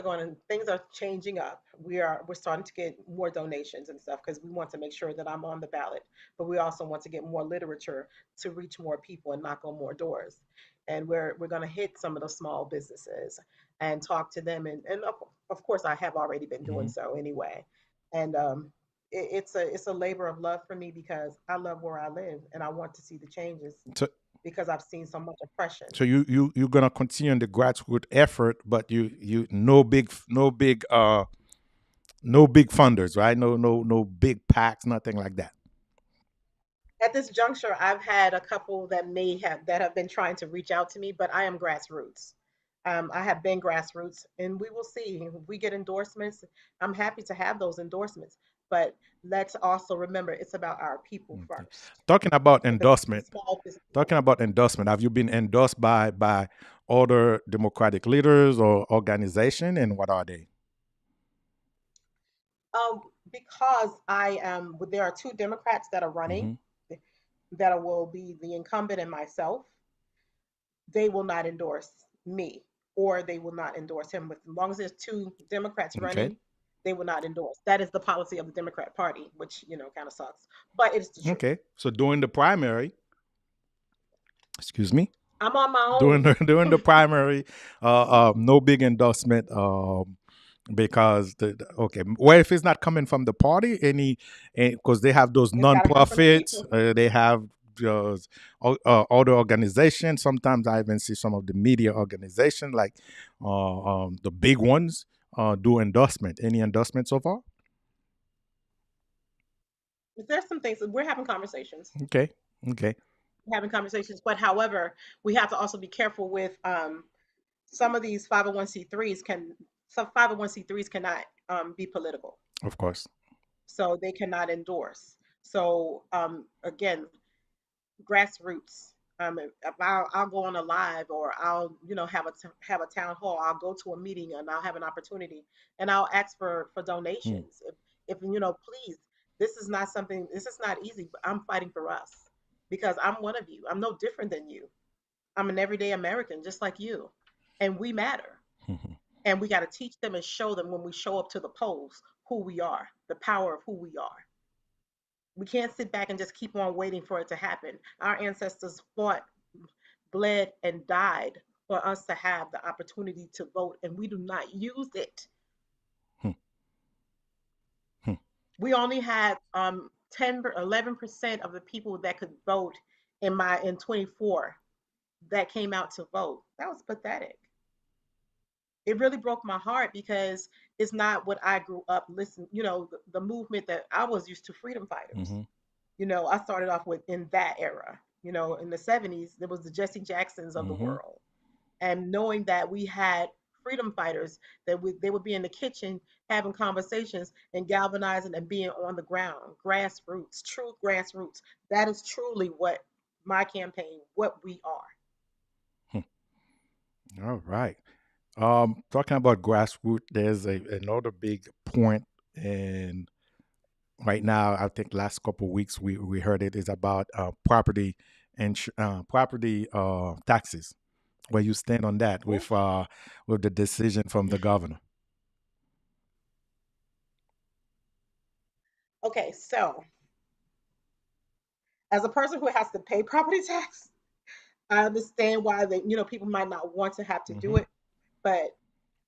are changing up. We're starting to get more donations and stuff because we want to make sure that I'm on the ballot. But we also want to get more literature to reach more people and knock on more doors. And we're going to hit some of the small businesses and talk to them. And of course, I have already been doing Hmm. so anyway. And it's a labor of love for me because I love where I live and I want to see the changes So, because I've seen so much oppression. you're gonna continue in the grassroots effort, but you no big funders, right? No big packs, nothing like that. At this juncture, I've had a couple that have been trying to reach out to me, but I am grassroots. I have been grassroots, and we will see if we get endorsements. I'm happy to have those endorsements, but let's also remember it's about our people Okay. first Talking about because it's the endorsement, small business talking owners. about endorsement, have you been endorsed by other democratic leaders or organization, and what are they? Because I am, there are two Democrats that are running Hmm. that will be the incumbent and myself. They will not endorse me or they will not endorse him. With as long as there's two Democrats Okay. running, they will not endorse. That is the policy of the Democrat Party, which kind of sucks, but it's the truth. Okay. So during the primary, excuse me, I'm on my during own. during the primary, no big endorsement. Because okay, well, if it's not coming from the party, any, because they have those It's got to come from the non-profits, people. they have those other organizations. Sometimes I even see some of the media organizations, like the big ones, do endorsement. Any endorsement so far? There's some things that we're having conversations. Okay. Okay. We're having conversations, but however, we have to also be careful with some of these 501c3s can some 501c3s cannot be political, Of course. so they cannot endorse. So again, grassroots. If I'll go on a live or I'll have a town hall. I'll go to a meeting and I'll have an opportunity and I'll ask for Hmm. donations. If please, this is not something. This is not easy. But I'm fighting for us because I'm one of you. I'm no different than you. I'm an everyday American just like you, and we matter. And we got to teach them and show them when we show up to the polls who we are, the power of who we are. We can't sit back and just keep on waiting for it to happen. Our ancestors fought, bled, and died for us to have the opportunity to vote, and we do not use it. Hmm. Hmm. We only had 10 or 11% of the people that could vote in 24 that came out to vote. That was pathetic. It really broke my heart because it's not what I grew up listening, the movement that I was used to, freedom fighters. Mm-hmm. I started off with in that era. In the 70s, there was the Jesse Jacksons of the Mm-hmm. world. And knowing that we had freedom fighters they would be in the kitchen having conversations and galvanizing and being on the ground, grassroots, true grassroots. That is truly what my campaign, what we are. Hmm. All right. Talking about grassroots, there's another big point, and right now, I think last couple of weeks we heard it is about property and property taxes. Where you stand on that Oof. with the decision from the governor? Okay, so as a person who has to pay property tax, I understand why people might not want to have to do Mm-hmm. it, but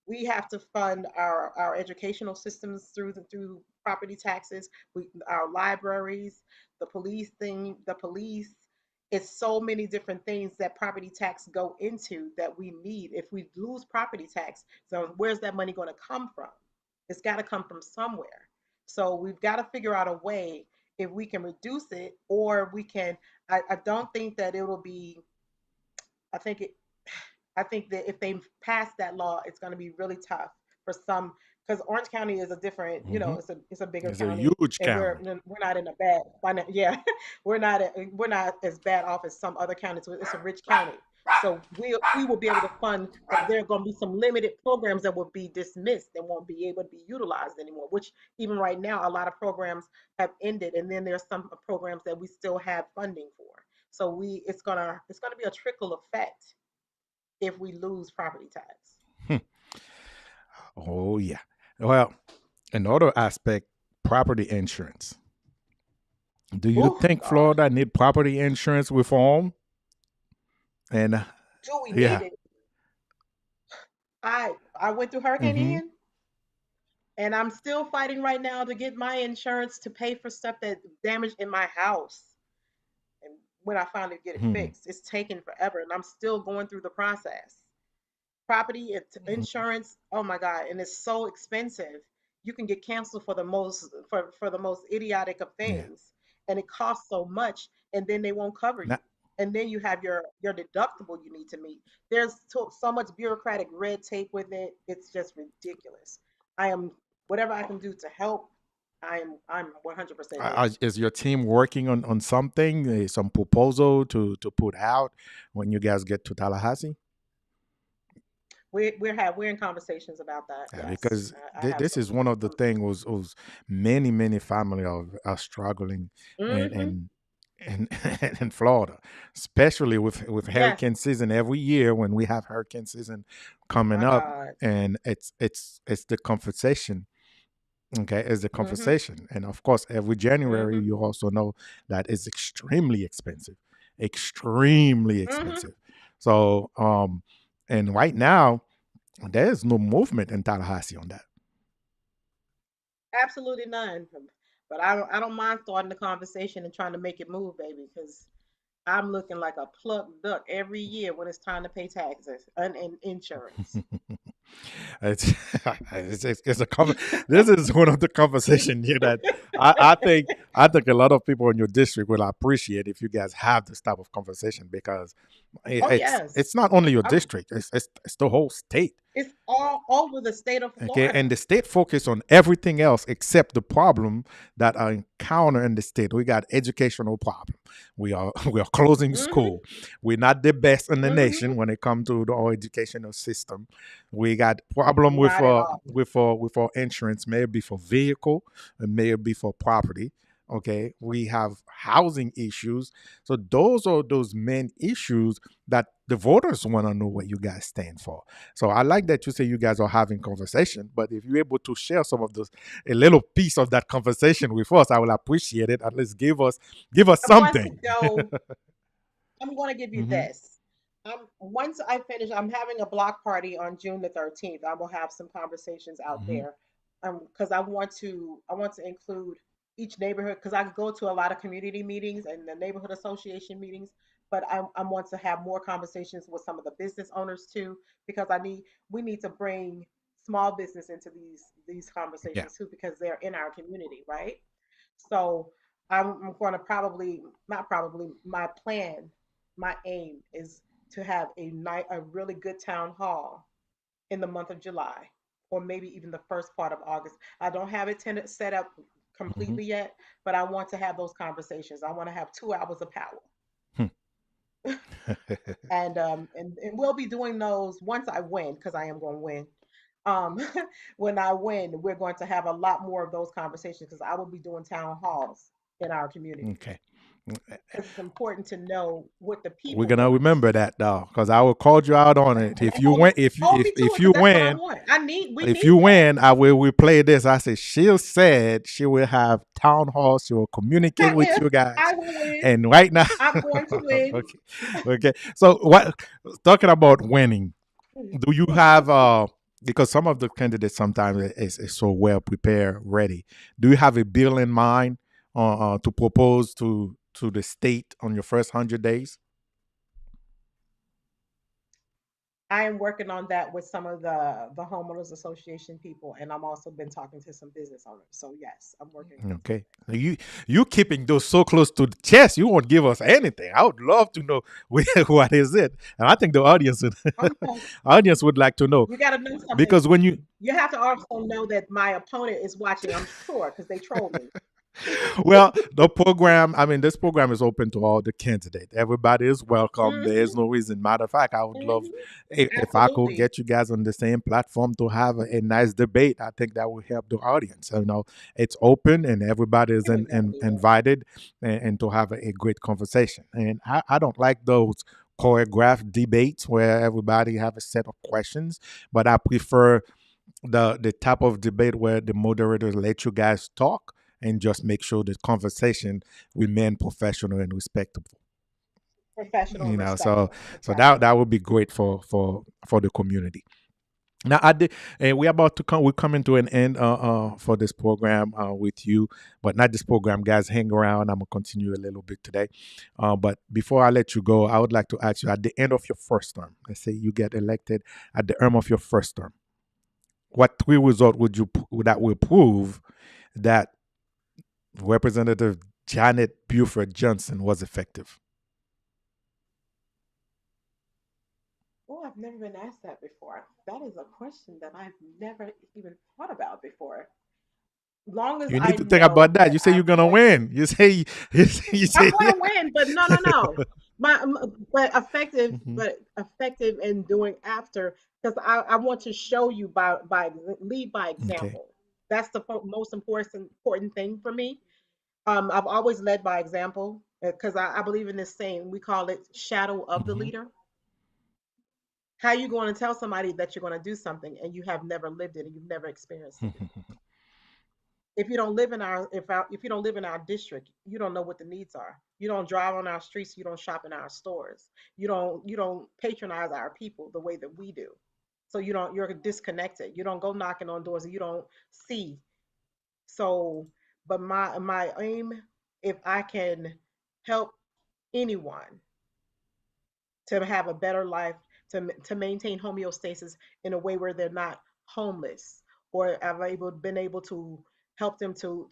we have to fund our educational systems through property taxes. Our libraries, the police. It's so many different things that property tax go into that we need. If we lose property tax, so where's that money going to come from? It's got to come from somewhere. So we've got to figure out a way if we can reduce it, or we can. I don't think that it will be. I think it I think that if they pass that law, it's going to be really tough for some, because Orange County is a different, Mm-hmm. it's a bigger It's a county, huge and we're county. we're not in a bad yeah, we're not as bad off as some other counties. It's a rich county, so we will be able to fund, but there are going to be some limited programs that will be dismissed and won't be able to be utilized anymore. Which even right now, a lot of programs have ended, and then there's some programs that we still have funding for. So it's gonna be a trickle effect if we lose property tax. Hmm. Oh yeah. Well, another aspect, property insurance. Do you Oh think God, Florida need property insurance reform? And do we need yeah. it? I went through Hurricane Mm-hmm. Ian, and I'm still fighting right now to get my insurance to pay for stuff that damaged in my house. And when I finally get it Hmm. fixed, it's taken forever, and I'm still going through the process. Property insurance, oh my God, and it's so expensive. You can get canceled for the most idiotic of Yeah. things, and it costs so much, and then they won't cover you. Now, And then you have your deductible you need to meet. There's so much bureaucratic red tape with it. It's just ridiculous. I am Whatever I can do to help. I'm 100% in. is your team working on something, some proposal to put out when you guys get to Tallahassee? We're in conversations about that. Yeah, Yes, because I have this some. is one of the things was many family are struggling and Mm-hmm. and in Florida, especially with Yes. hurricane season every year when we have hurricane season coming My up, God. and it's the conversation. Okay, it's the Mm-hmm. conversation, and of course, every January Mm-hmm. you also know that it's extremely Mm-hmm. expensive. So, and right now there is no movement in Tallahassee on that. Absolutely none. But I don't mind starting the conversation and trying to make it move, baby, because I'm looking like a plucked duck every year when it's time to pay taxes and insurance. it's, this is one of the conversation here that I think a lot of people in your district will appreciate if you guys have this type of conversation because Oh it's yes. it's not only your I'm district, it's the whole state. It's all over the state of Okay, and Florida. the state focus on everything else except the problem that are encountered in the state. We got educational problem. We are closing Mm-hmm. school. We're not the best in the Mm-hmm. nation when it comes to our educational system. We got problem Not at all. with our insurance, maybe for vehicle, and maybe for property. Okay, we have housing issues. So those are those main issues that the voters want to know what you guys stand for. So I like that you say you guys are having conversation, but if you're able to share some of those, a little piece of that conversation with us, I will appreciate it. At least give us I'm going something. to go. I'm going to give you Hmm. this. Once I finish, I'm having a block party on June the 13th. I will have some conversations out Hmm. there, because I want to include each neighborhood because I go to a lot of community meetings and the neighborhood association meetings, but I want to have more conversations with some of the business owners too because we need to bring small business into these Yeah. conversations too because they're in our community, right? So I'm going to probably, not probably, my plan, my aim is to have a really good town hall in the month of July, or maybe even the first part of August. I don't have it set up Hmm. completely yet, but I want to have those conversations. I want to have 2 hours of power. And we'll be doing those once I win, because I am going to win. Um, when I win, we're going to have a lot more of those conversations because I will be doing town halls in our community Okay. because it's important to know what the We're people gonna want. remember that though, because I will call you out on it. And If you win, hold me to if it you because that's what I win, want. We if need you that. win, I will replay this. I said she said she will have town halls. She will communicate with If you guys, I will win, and right now, I'm going to win. okay, okay. So what? Talking about winning, do you have because some of the candidates sometimes is so well prepared, ready. Do you have a bill in mind to propose to the state on your first 100 days? I am working on that with some of the homeowners association people, and I'm also been talking to some business owners. So yes, I'm working on some Okay. things. You keeping those so close to the chest, you won't give us anything. I would love to know what is it. And I think the audience would I'm telling audience would like to know. you, got to know something. Because when you You have to also know that my opponent is watching. I'm sure because they troll me. well, the program, I mean, this program is open to all the candidates. Everybody is welcome. There is Hmm. no reason. Matter of fact, I would love Hmm. if I could Absolutely. get you guys on the same platform to have a nice debate. I think that will help the audience. So, it's open and everybody is We would never do that. invited and to have a great conversation. And I don't like those choreographed debates where everybody have a set of questions, but I prefer the type of debate where the moderators let you guys talk and just make sure the conversation remain professional and respectable. Professional and So respectful. that Exactly. would be great for the community. Now, I did, and we're about to come. We're coming to an end for this program with you, but not this program, guys. Hang around. I'm gonna continue a little bit today, but before I let you go, I would like to ask you: at the end of your first term, let's say you get elected at the end of your first term, what three result would that will prove that Representative Janet Buford Johnson was effective? Oh, I've never been asked that before. That is a question that I've never even thought about before. Long as You I need to think about know that. that You say you're I'm gonna going to, win. You I'm say going to win, but no, no, no. But effective, Mhm. but effective in doing after, because I want to show you by lead by Okay. example. That's the most important thing for me. I've always led by example because I believe in this saying. We call it shadow of the Hmm. leader. How are you going to tell somebody that you're going to do something and you have never lived it and you've never experienced it? If you don't live in if you don't live in our district, you don't know what the needs are. You don't drive on our streets, you don't shop in our stores. You don't patronize our people the way that we do. So you're disconnected. You don't go knocking on doors and you don't see. So but my aim, if I can help anyone to have a better life, to maintain homeostasis in a way where they're not homeless, or been able to help them to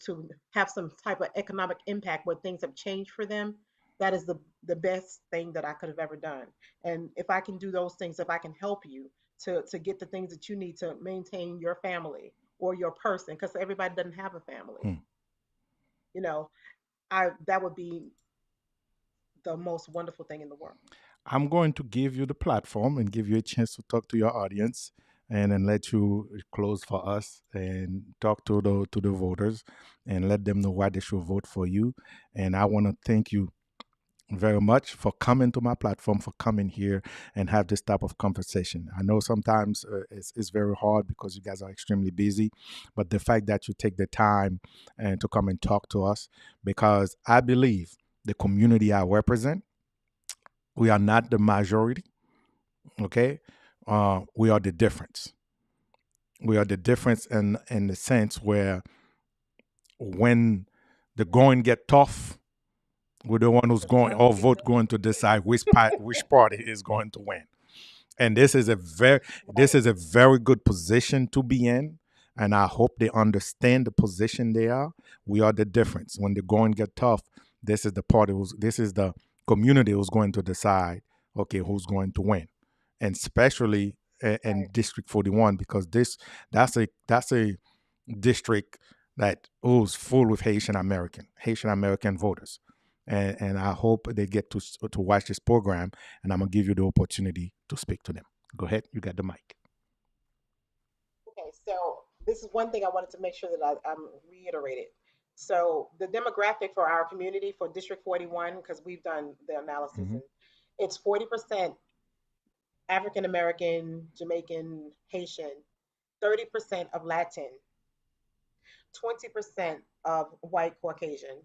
have some type of economic impact where things have changed for them. That is the best thing that I could have ever done. And if I can do those things, if I can help you to get the things that you need to maintain your family or your person, because everybody doesn't have a family, you know, I that would be the most wonderful thing in the world. I'm going to give you the platform and give you a chance to talk to your audience and then let you close for us and talk to the voters and let them know why they should vote for you. And I want to thank you very much for coming to my platform, for coming here and have this type of conversation. I know sometimes it's very hard because you guys are extremely busy, but the fact that you take the time and to come and talk to us, because I believe the community I represent, we are not the majority. Okay, we are the difference. We are the difference in the sense where when the going get tough, we're the one who's The going, strength our to be vote there. going to decide which party is going to win. And this Right. is a very good position to be in, and I hope they understand the position they are. We are the difference. When the going get tough, this is the community who's going to decide, okay, who's going to win, and especially in Right. District 41, because that's a district that who's full with Haitian American voters, and I hope they get to watch this program, and I'm gonna give you the opportunity to speak to them. Go ahead, you got the mic. Okay, so this is one thing I wanted to make sure that I'm reiterated. So the demographic for our community for District 41, because we've done the analysis, Hmm. and it's 40% African American, Jamaican, Haitian, 30% of Latin, 20% of white Caucasian,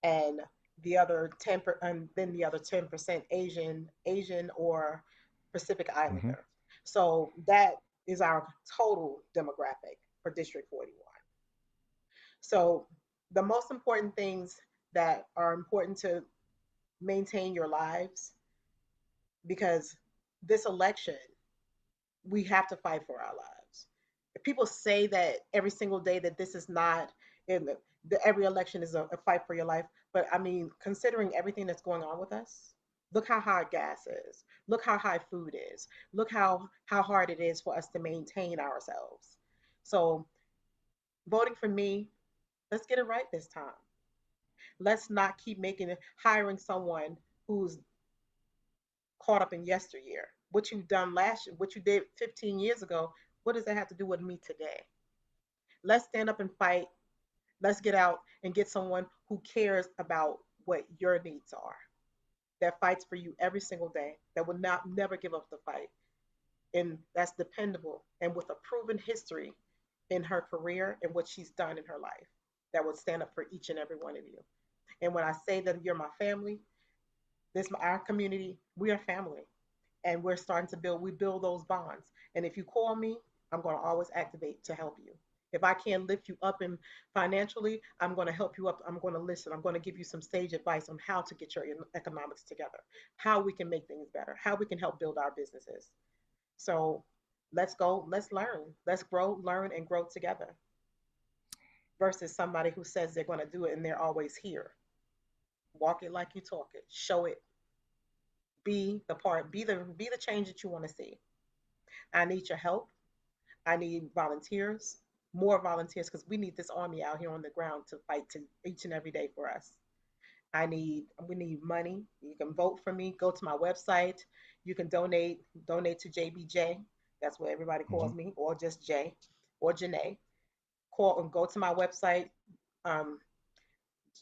and then the other 10% Asian or Pacific Hmm. Islander. So that is our total demographic for District 41. So the most important things that are important to maintain your lives, because this election, we have to fight for our lives. If people say that every single day that this is not in every election is a fight for your life, but I mean, considering everything that's going on with us, look how high gas is. Look how high food is. Look how hard it is for us to maintain ourselves. So voting for me, let's get it right this time. Let's not keep hiring someone who's caught up in yesteryear. What you've done what you did 15 years ago, what does that have to do with me today? Let's stand up and fight. Let's get out and get someone who cares about what your needs are, that fights for you every single day, that will not never give up the fight, and that's dependable and with a proven history in her career and what she's done in her life, that would stand up for each and every one of you. And when I say that you're my family, our community, we are family, and we're starting to build those bonds. And if you call me, I'm going to always activate to help you. If I can't lift you up in financially, I'm going to help you up. I'm going to listen. I'm going to give you some sage advice on how to get your economics together, how we can make things better, how we can help build our businesses. So let's go, let's learn, let's grow, learn, and grow together versus somebody who says they're going to do it and they're always here. Walk it like you talk it, show it, be the change that you want to see. I need your help. I need volunteers, more volunteers, because we need this army out here on the ground to fight to each and every day for us. We need money. You can vote for me. Go to my website. You can donate to JBJ. That's what everybody Hmm. calls me, or just J, or Janae. Call and go to my website. Um,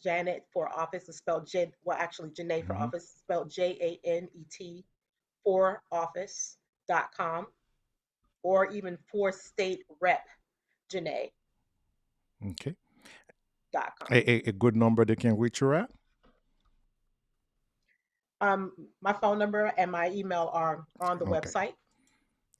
Janet for office is spelled J. Well, actually, Janae for Hmm. office is spelled JANET for office.com, or even for state rep Janae Okay, com. a good number they can reach you at. My phone number and my email are on the Okay. website.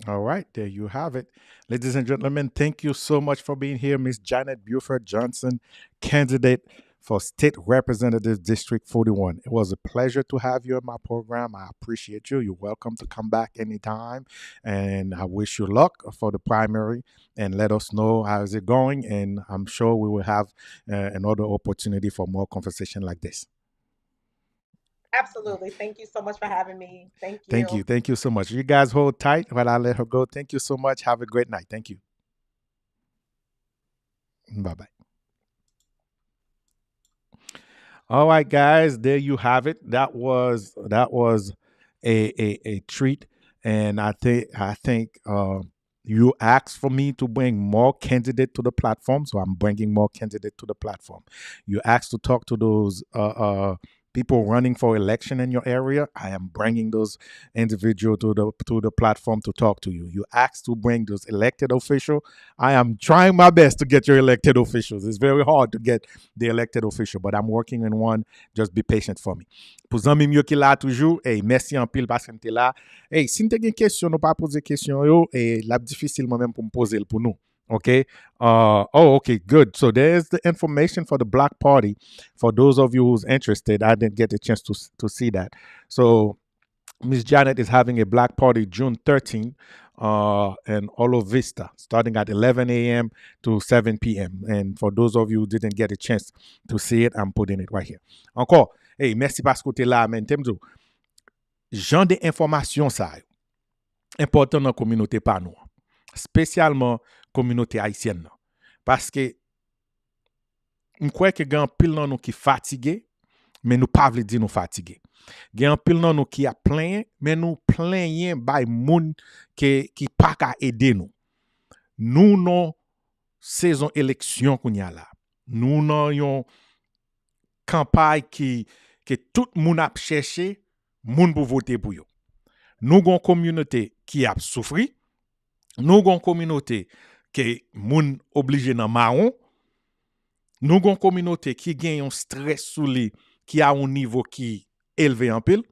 All right, there you have it. Ladies and gentlemen, thank you so much for being here, Miss Janet Buford Johnson, candidate for State Representative District 41. It was a pleasure to have you in my program. I appreciate you. You're welcome to come back anytime. And I wish you luck for the primary, and let us know how's it going. And I'm sure we will have another opportunity for more conversation like this. Absolutely. Thank you so much for having me. Thank Thank you. you. Thank you so much. You guys hold tight while I let her go. Thank you so much. Have a great night. Thank you. Bye bye. All right, guys, there you have it. That was a treat, and I think you asked for me to bring more candidate to the platform, so I'm bringing more candidate to the platform. You asked to talk to those people running for election in your area, I am bringing those individuals to the platform to talk to you. You asked to bring those elected officials. I am trying my best to get your elected officials. It's very hard to get the elected official, but I'm working on one. Just be patient for me. Pour zami mieux qui là toujours, hey, merci en pile parce que t'es là. Hey, si t'as une question, nous pas poser question yo, et la difficile moi-même pour me poser pour nous. Okay. Oh, okay, good. So there's the information for the Black Party. For those of you who's interested, I didn't get a chance to see that. So Miss Janet is having a Black Party June 13th in Olo Vista, starting at 11 a.m. to 7 p.m. And for those of you who didn't get a chance to see it, I'm putting it right here. Encore, hey, merci parce que tu es là, men. Temzo, genre d'informations ça, important dans la communauté par nous, spécialement communauté haïtienne. Parce que je crois que gen pile nan nous qui fatigué, mais nous pas vle dire nous fatigué. Gen pile nan nous qui a plein, mais nous plaignons bay moun qui pas ka aider nous. Nous non saison élection qu'on y a là. Nous non yon campagne qui que tout moun a cherché moun pour voter pour yo. Nous gon communauté qui a souffri. Nous gon communauté que moun obligé nan marron. Nous avons une communauté qui gagne un stress sous lui, qui a un niveau qui est élevé en pile,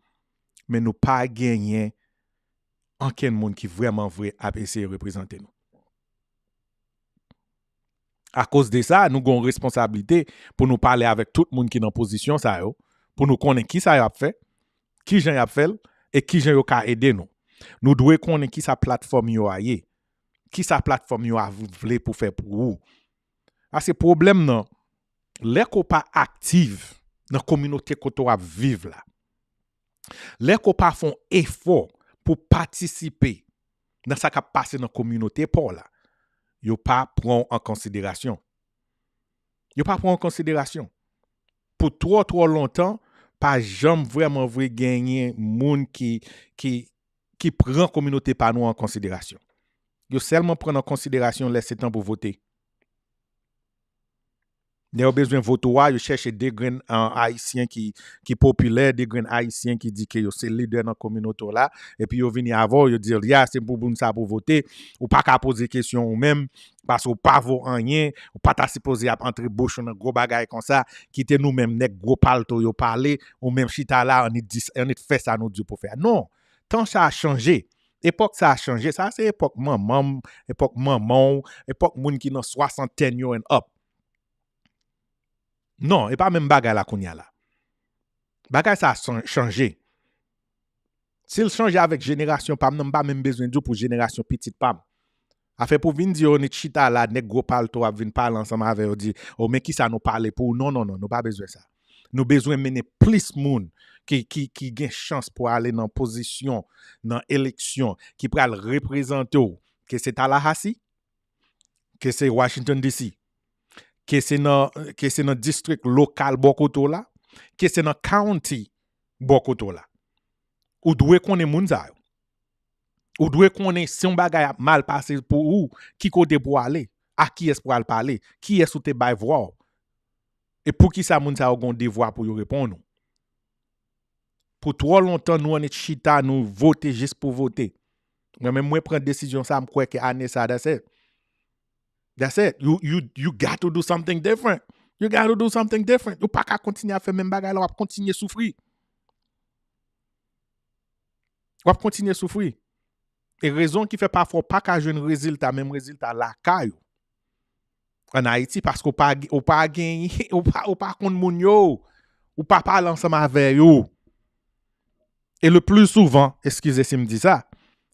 mais nous pas gagné aucun monde qui vraiment vrai a essayé de représenter nous. À cause de ça, nous avons une responsabilité pour nous parler avec tout le monde qui est en position, ça, pour nous connaître qui ça a fait, qui j'en a fait et qui j'en a aidé nous. Nous devons connaître qui sa plateforme yo a yé, qui sa plateforme yo a voulu pour faire pour vous. À ce problème non, les qu'on pas active dans la communauté qu'on doit vivre là. Les qu'on pas font effort pour participer dans ce qui passe dans la communauté pour là. Yo pas prend en considération. Yo pas prend en considération. Pour trop longtemps, pas jamais vraiment vrai gagner monde qui prend communauté par nous en considération. Yo seulement prendre en considération laisser temps pour voter. Ils ont besoin de voter, ils cherchent des grains haïtiens qui populaires, des grains haïtiens qui disent que c'est leader dans la communauté là, et puis ils viennent avant, ils disent, c'est pour ça pour voter, ou pas qu'à poser question ou même, parce qu'on pas vaut rien, ou pas t'as supposé à entrer bouche dans gros bagaille comme ça, quitter nous-mêmes, nek gros palto, yo parler, ou même chita là, on est fait ça nous dit pour faire. Non, tant ça a changé. Époque ça a changé, ça c'est époque maman, époque moun qui dans soixantaine yo and up. Non, et pas même bagay la kounya là. Bagay ça a changé. S'il change avec génération pam, n'a pas même besoin de pour génération petite pam. A fait pour vinn dire on est chita là, nek gros parle to vinn parler ensemble avec dit oh mais qui ça nous parler pour non, nous pas besoin ça. Nous besoin mener plus moun qui gagne chance pour aller dans position dans élection qui pral représenter que c'est Tallahassee, que c'est Washington DC, que c'est dans district local Bokoto là, que c'est dans county Bokoto là. Ou doit connaître moun ça. Ou doit connaître si on bagay mal passé pour ou, qui côté pour aller, à qui est pour aller parler, qui est sous tes bail voir. Et pour qui ça moun ça a un devoir pour y répondre. Pour trop longtemps nous on est chita nous voter juste pour voter. Mais même moi prendre décision ça me crois que année ça that's it. That's it. You got to do something different. You got to do something different. Ou pas qu'à continuer à faire même bagay là, ou continuer à souffrir. Ou continuer à souffrir. Et raison qui fait parfois pas qu'à jouer un résultat, même résultat la caille. En Haïti parce qu'on pas gagné, ou pas contre moun yo, ou pas parler ensemble avec yo. Et le plus souvent, excusez si me dit ça,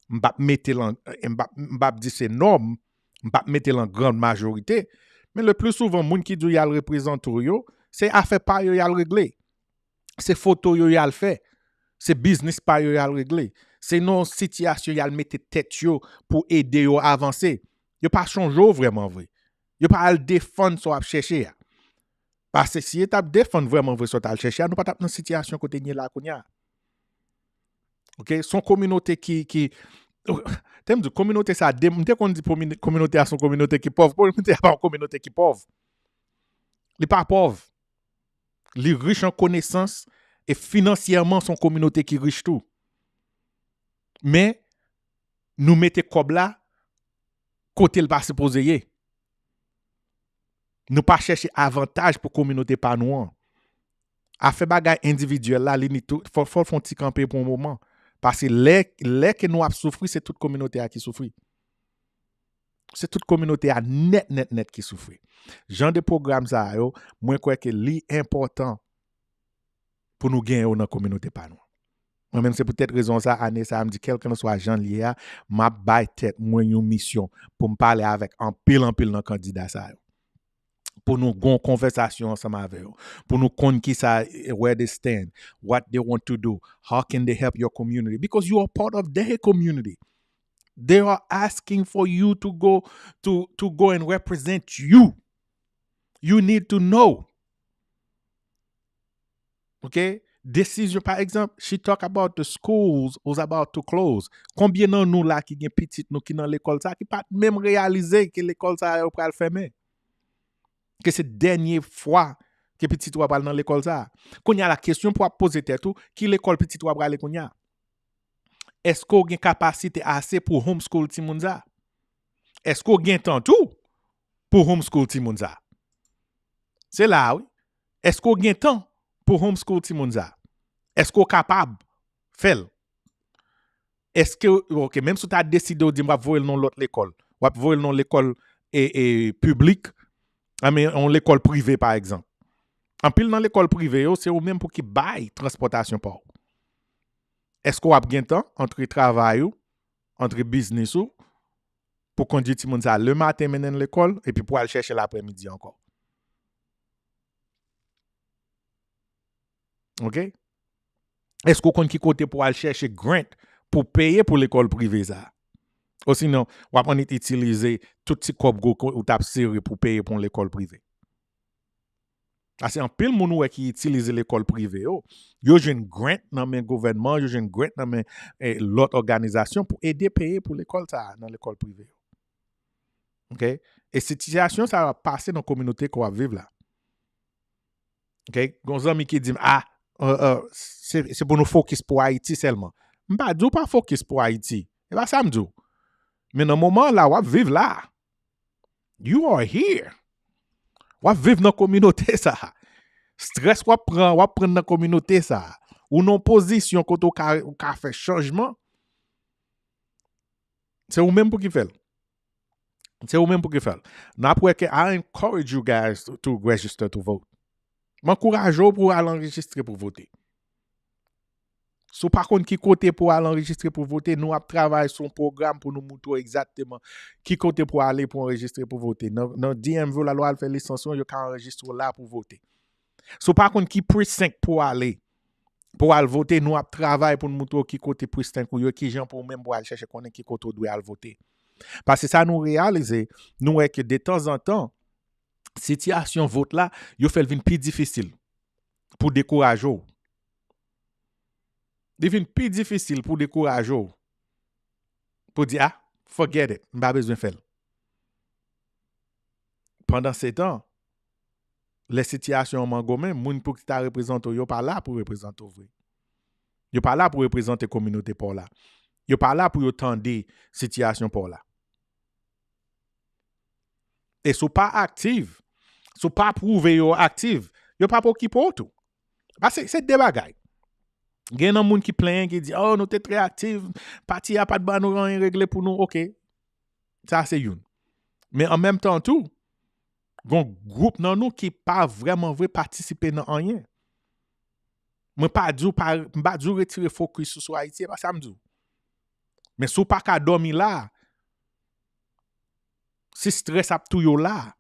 m'pa dire c'est norme, m'pa mettre en grande majorité, mais le plus souvent moun qui dit y a le représentant yo, c'est affaire pas yo y a le régler. C'est photo yo y a le fait. C'est business pas yo y a le régler. C'est non situation y a le mettre tête yo pour aider yo à avancer. Yo pas changer vraiment vrai. Yo pas al défendre so à chercher. Parce que si tu défendre vraiment vrai so à chercher, nous pas tap dans situation côté ni là konya. OK, son communauté qui thème de communauté ça dès qu'on dit communauté à son communauté qui pauvre, communauté pas une communauté qui pauvre. Il pas pauvre. Il riche en connaissances Et financièrement, son communauté qui riche tout. Mais, nous mettons comme là, côté le pas supposé. Nous pas chercher avantage pour communauté pas nous. A fait bagay individuel là, faut faire un petit camper pour un moment. Parce que les que nous avons souffert, c'est toute communauté qui souffre. C'est toute communauté à net qui souffre. Genre de programme ça, moi crois que l'important pour nous gagner dans la communauté pas nous. Moi-même, c'est peut-être raison ça, année ça me dit quelqu'un soit Jean lié, m'a bail tête moi une mission pour me parler avec en pile dans candidat ça. Pour nous avoir une conversation ensemble avec eux, pour nous connaître qui ça, where they stand, what they want to do, how can they help your community, because you are part of their community. They are asking for you to go and represent you. You need to know. Okay? Decision, par exemple, she talk about the schools was about to close. Combien de nous là qui gen petit nous qui dans l'école ça qui pas même réaliser que l'école ça va le fermer. Que c'est dernière fois que petit toi va dans l'école ça. Qu'on y a la question pour poser tout, qui l'école petit toi va aller qu'on y a. Est-ce qu'on a une capacité assez pour homeschool ti moun ça? Est-ce qu'on a temps tout pour homeschool ti moun ça? C'est là, oui. Est-ce qu'on a temps pour homeschool ti moun ça? Est-ce qu'on est capable de faire? Est-ce que, ok, même si tu as décidé de dire, on va voir dans l'autre école, on va voir dans l'école publique, mais on l'école privée, par exemple. En pile dans l'école privée, c'est au même pour qui baille transportation pour. Est-ce qu'on a bien temps entre travail ou entre business ou pour conduire tout le monde ça le matin mener l'école et puis pour aller chercher l'après-midi encore. OK? Est-ce qu'on compte qui côté pour aller chercher grant pour payer pour l'école privée ça? Ou sinon, on va utiliser tout petit cop ou tap serré pour payer pour l'école privée. C'est un pile moun qui utilise l'école privée. Yo j'ai une grant dans le gouvernement, yo j'ai une grant dans l'autre organisation pour aider payer pour l'école ça dans l'école privée. OK? Et cette situation ça va passer dans la communauté qu'on va vivre là. OK? Gon ami qui dit c'est pour nous focus pour Haïti seulement. M'pa dou pas focus pour Haïti. Et pas ça me dit. Mais dans le moment là, on va vivre là. You are here. On va vivre dans la communauté ça. Stress on va prendre dans la communauté ça. Ou non position quand on a fait changement. C'est ou même pour qui fait. C'est ou même pour qui fait. Après que I encourage you guys to register to vote. M'encourage pour aller enregistrer pour voter. Si par contre qui côté pour aller enregistrer pour voter, nous avons travaillé sur un programme pour nous montrer exactement qui côté pour aller pour enregistrer pour voter. Dans DMV, la loi fait l'extension, il can enregistrer là pour voter. Si par contre qui precinct pour aller voter, nous avons travaillé pour nous montrer qui côté precinct ou qui gens pour même pour aller chercher qui côté doit aller voter. Parce que ça nous réalise, nous est que de temps en temps, situation vote là, il fait le plus difficile pour décourager. Devient plus difficile pour décourager. Pour dire, forget it, je n'ai pas besoin de faire. Pendant ce temps, les situations mangomè, moun pour qui t'a représenté, yo pas là pour représenter vrai. Yo pas là pour représenter communauté pour là. Yo pas là pour yo tendre situation pour là. Et si pas active, si pas prouver yo active, yo pas pour qui pour tout. Parce que c'est des bagailles. Gen nan moun qui plaint qui dit oh nous t'es très active, parti a pas de ban nous rien réglé pour nous. OK. Ça c'est une. Mais en même temps tout, gon groupe nan nous qui pas vraiment vrai participer dans rien. Moi pas dou retirer focus sur Haïti pas ça me dit. Mais sou pas ka dormi là. Si stress ap tout yo là.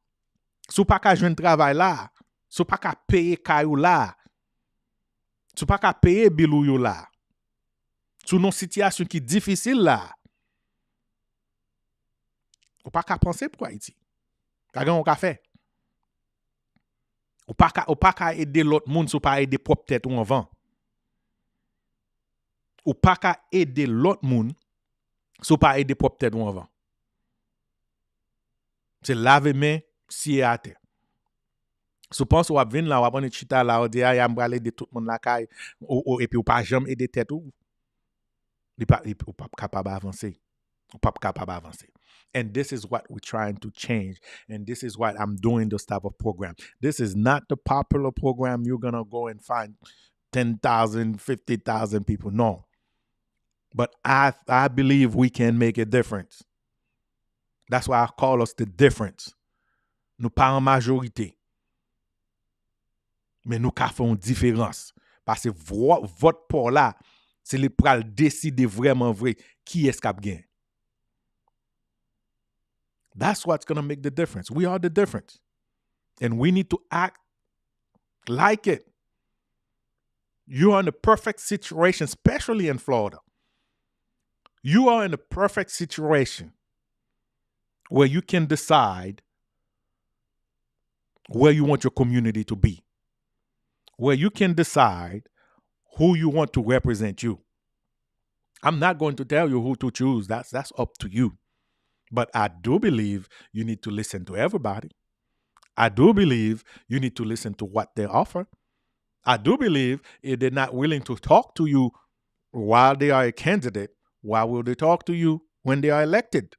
Sou pas ka joindre travail là. Sou pas ka payer kayou là. Tu pas qu'à payer bilou yo là. Sous une situation qui est difficile là. Ou pas qu'à penser pour Haïti. Kagan on ka fait. Ou pas qu'à aider l'autre monde sou pas aider propre tête ou en vent. Ou pas qu'à aider l'autre monde sou pas aider propre tête ou en vent. C'est laver main si à terre. Sou pense ou ap vin la, ou ap ane chita la, ou di ay am brale de tout moun la kay, ou epi ou pa jam ede tet ou, ou pa kapab avanse. Ou pa kapab avanse. And this is what we're trying to change. And this is why I'm doing this type of program. This is not the popular program you're going to go and find 10,000, 50,000 people. No. But I believe we can make a difference. That's why I call us the difference. Nous pas en majorité, mais nous ka font différence. Parce que vote pour là, c'est le pral décider vraiment vrai qui est-ce qui gagne. That's what's going to make the difference. We are the difference. And we need to act like it. You are in a perfect situation, especially in Florida. You are in a perfect situation where you can decide where you want your community to be, where you can decide who you want to represent you. I'm not going to tell you who to choose. That's up to you. But I do believe you need to listen to everybody. I do believe you need to listen to what they offer. I do believe if they're not willing to talk to you while they are a candidate, why will they talk to you when they are elected?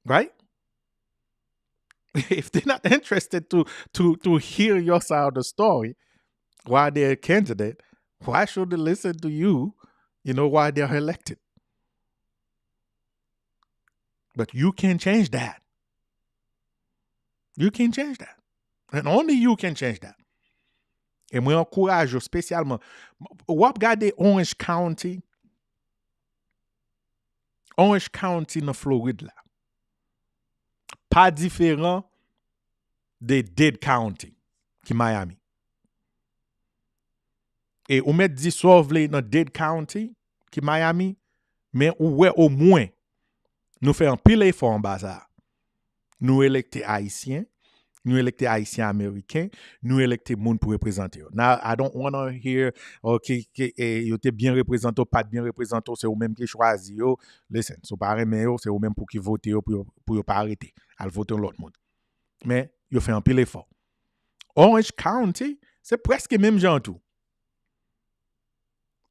Right? If they're not interested to hear your side of the story while they're a candidate, why should they listen to you, while they're elected? But you can change that. You can change that. And only you can change that. Et moi, encourage spécialement. Ou ap gade Orange County dans Floride là. Pas différent de Dade County qui Miami. Et ou met dissolve dans Dade County qui Miami, mais ou ouais au moins nous faisons pile effort en bas ça. Nous électer haïtiens, nous électer haïtiens américains, nous électer monde pour représenter. Now I don't want to hear okay yo te bien représenté ou pas bien représenté, c'est ou même qui choisi yo. Listen, so pas aimer yo, c'est ou même pour qui voter pour pas arrêter, al voter l'autre monde. Mais yo fait un pile effort. Orange County, c'est presque même genre tout.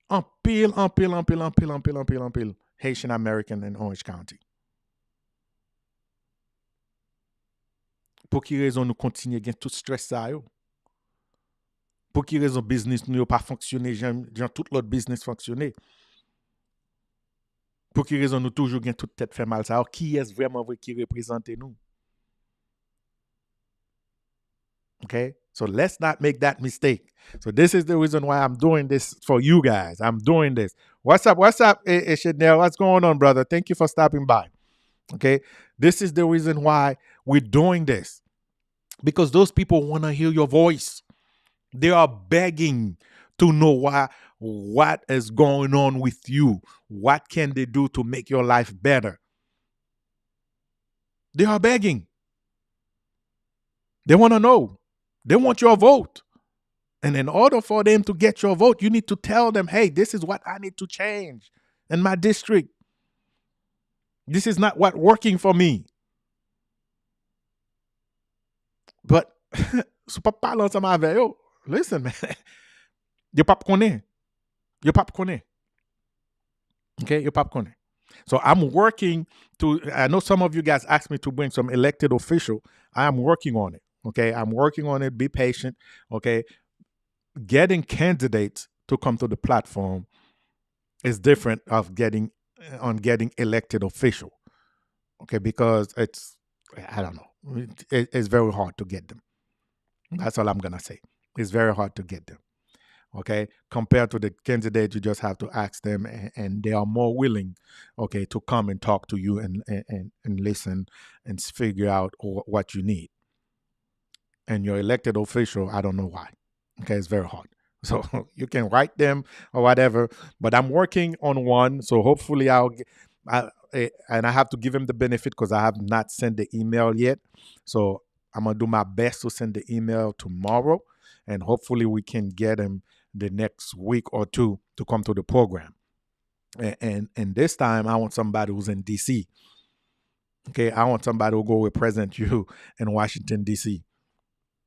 En pile Haitian American in Orange County. Pour qui raison nous continuer à tout stress ça yo? Pour qui raison business nous pas fonctionner genre tout l'autre business fonctionner? Pour qui raison nous toujours gain toute tête fait mal ça? Alors, qui est vraiment vrai qui représente nous? Okay? So let's not make that mistake. So this is the reason why I'm doing this for you guys. I'm doing this. What's up, Chanel? What's going on, brother? Thank you for stopping by. Okay? This is the reason why we're doing this. Because those people want to hear your voice. They are begging to know what is going on with you. What can they do to make your life better? They are begging. They want to know. They want your vote. And in order for them to get your vote, you need to tell them, hey, this is what I need to change in my district. This is not what working for me. But, sou pa parle ensemble avec yo, listen, man. Yo pa konnen. Yo pa konnen. Okay, yo pa konnen. So I'm working I know some of you guys asked me to bring some elected official. I am working on it. Okay, I'm working on it. Be patient. Okay, getting candidates to come to the platform is different of getting elected official. Okay, because I don't know, it's very hard to get them. That's all I'm gonna say. It's very hard to get them. Okay, compared to the candidate, you just have to ask them, and they are more willing, okay, to come and talk to you and listen and figure out what you need. And your elected official, I don't know why. Okay, it's very hard. So you can write them or whatever, but I'm working on one. So hopefully and I have to give him the benefit because I have not sent the email yet. So I'm gonna do my best to send the email tomorrow, and hopefully we can get him the next week or two to come to the program. And this time I want somebody who's in DC. Okay, I want somebody who go represent you in Washington D.C.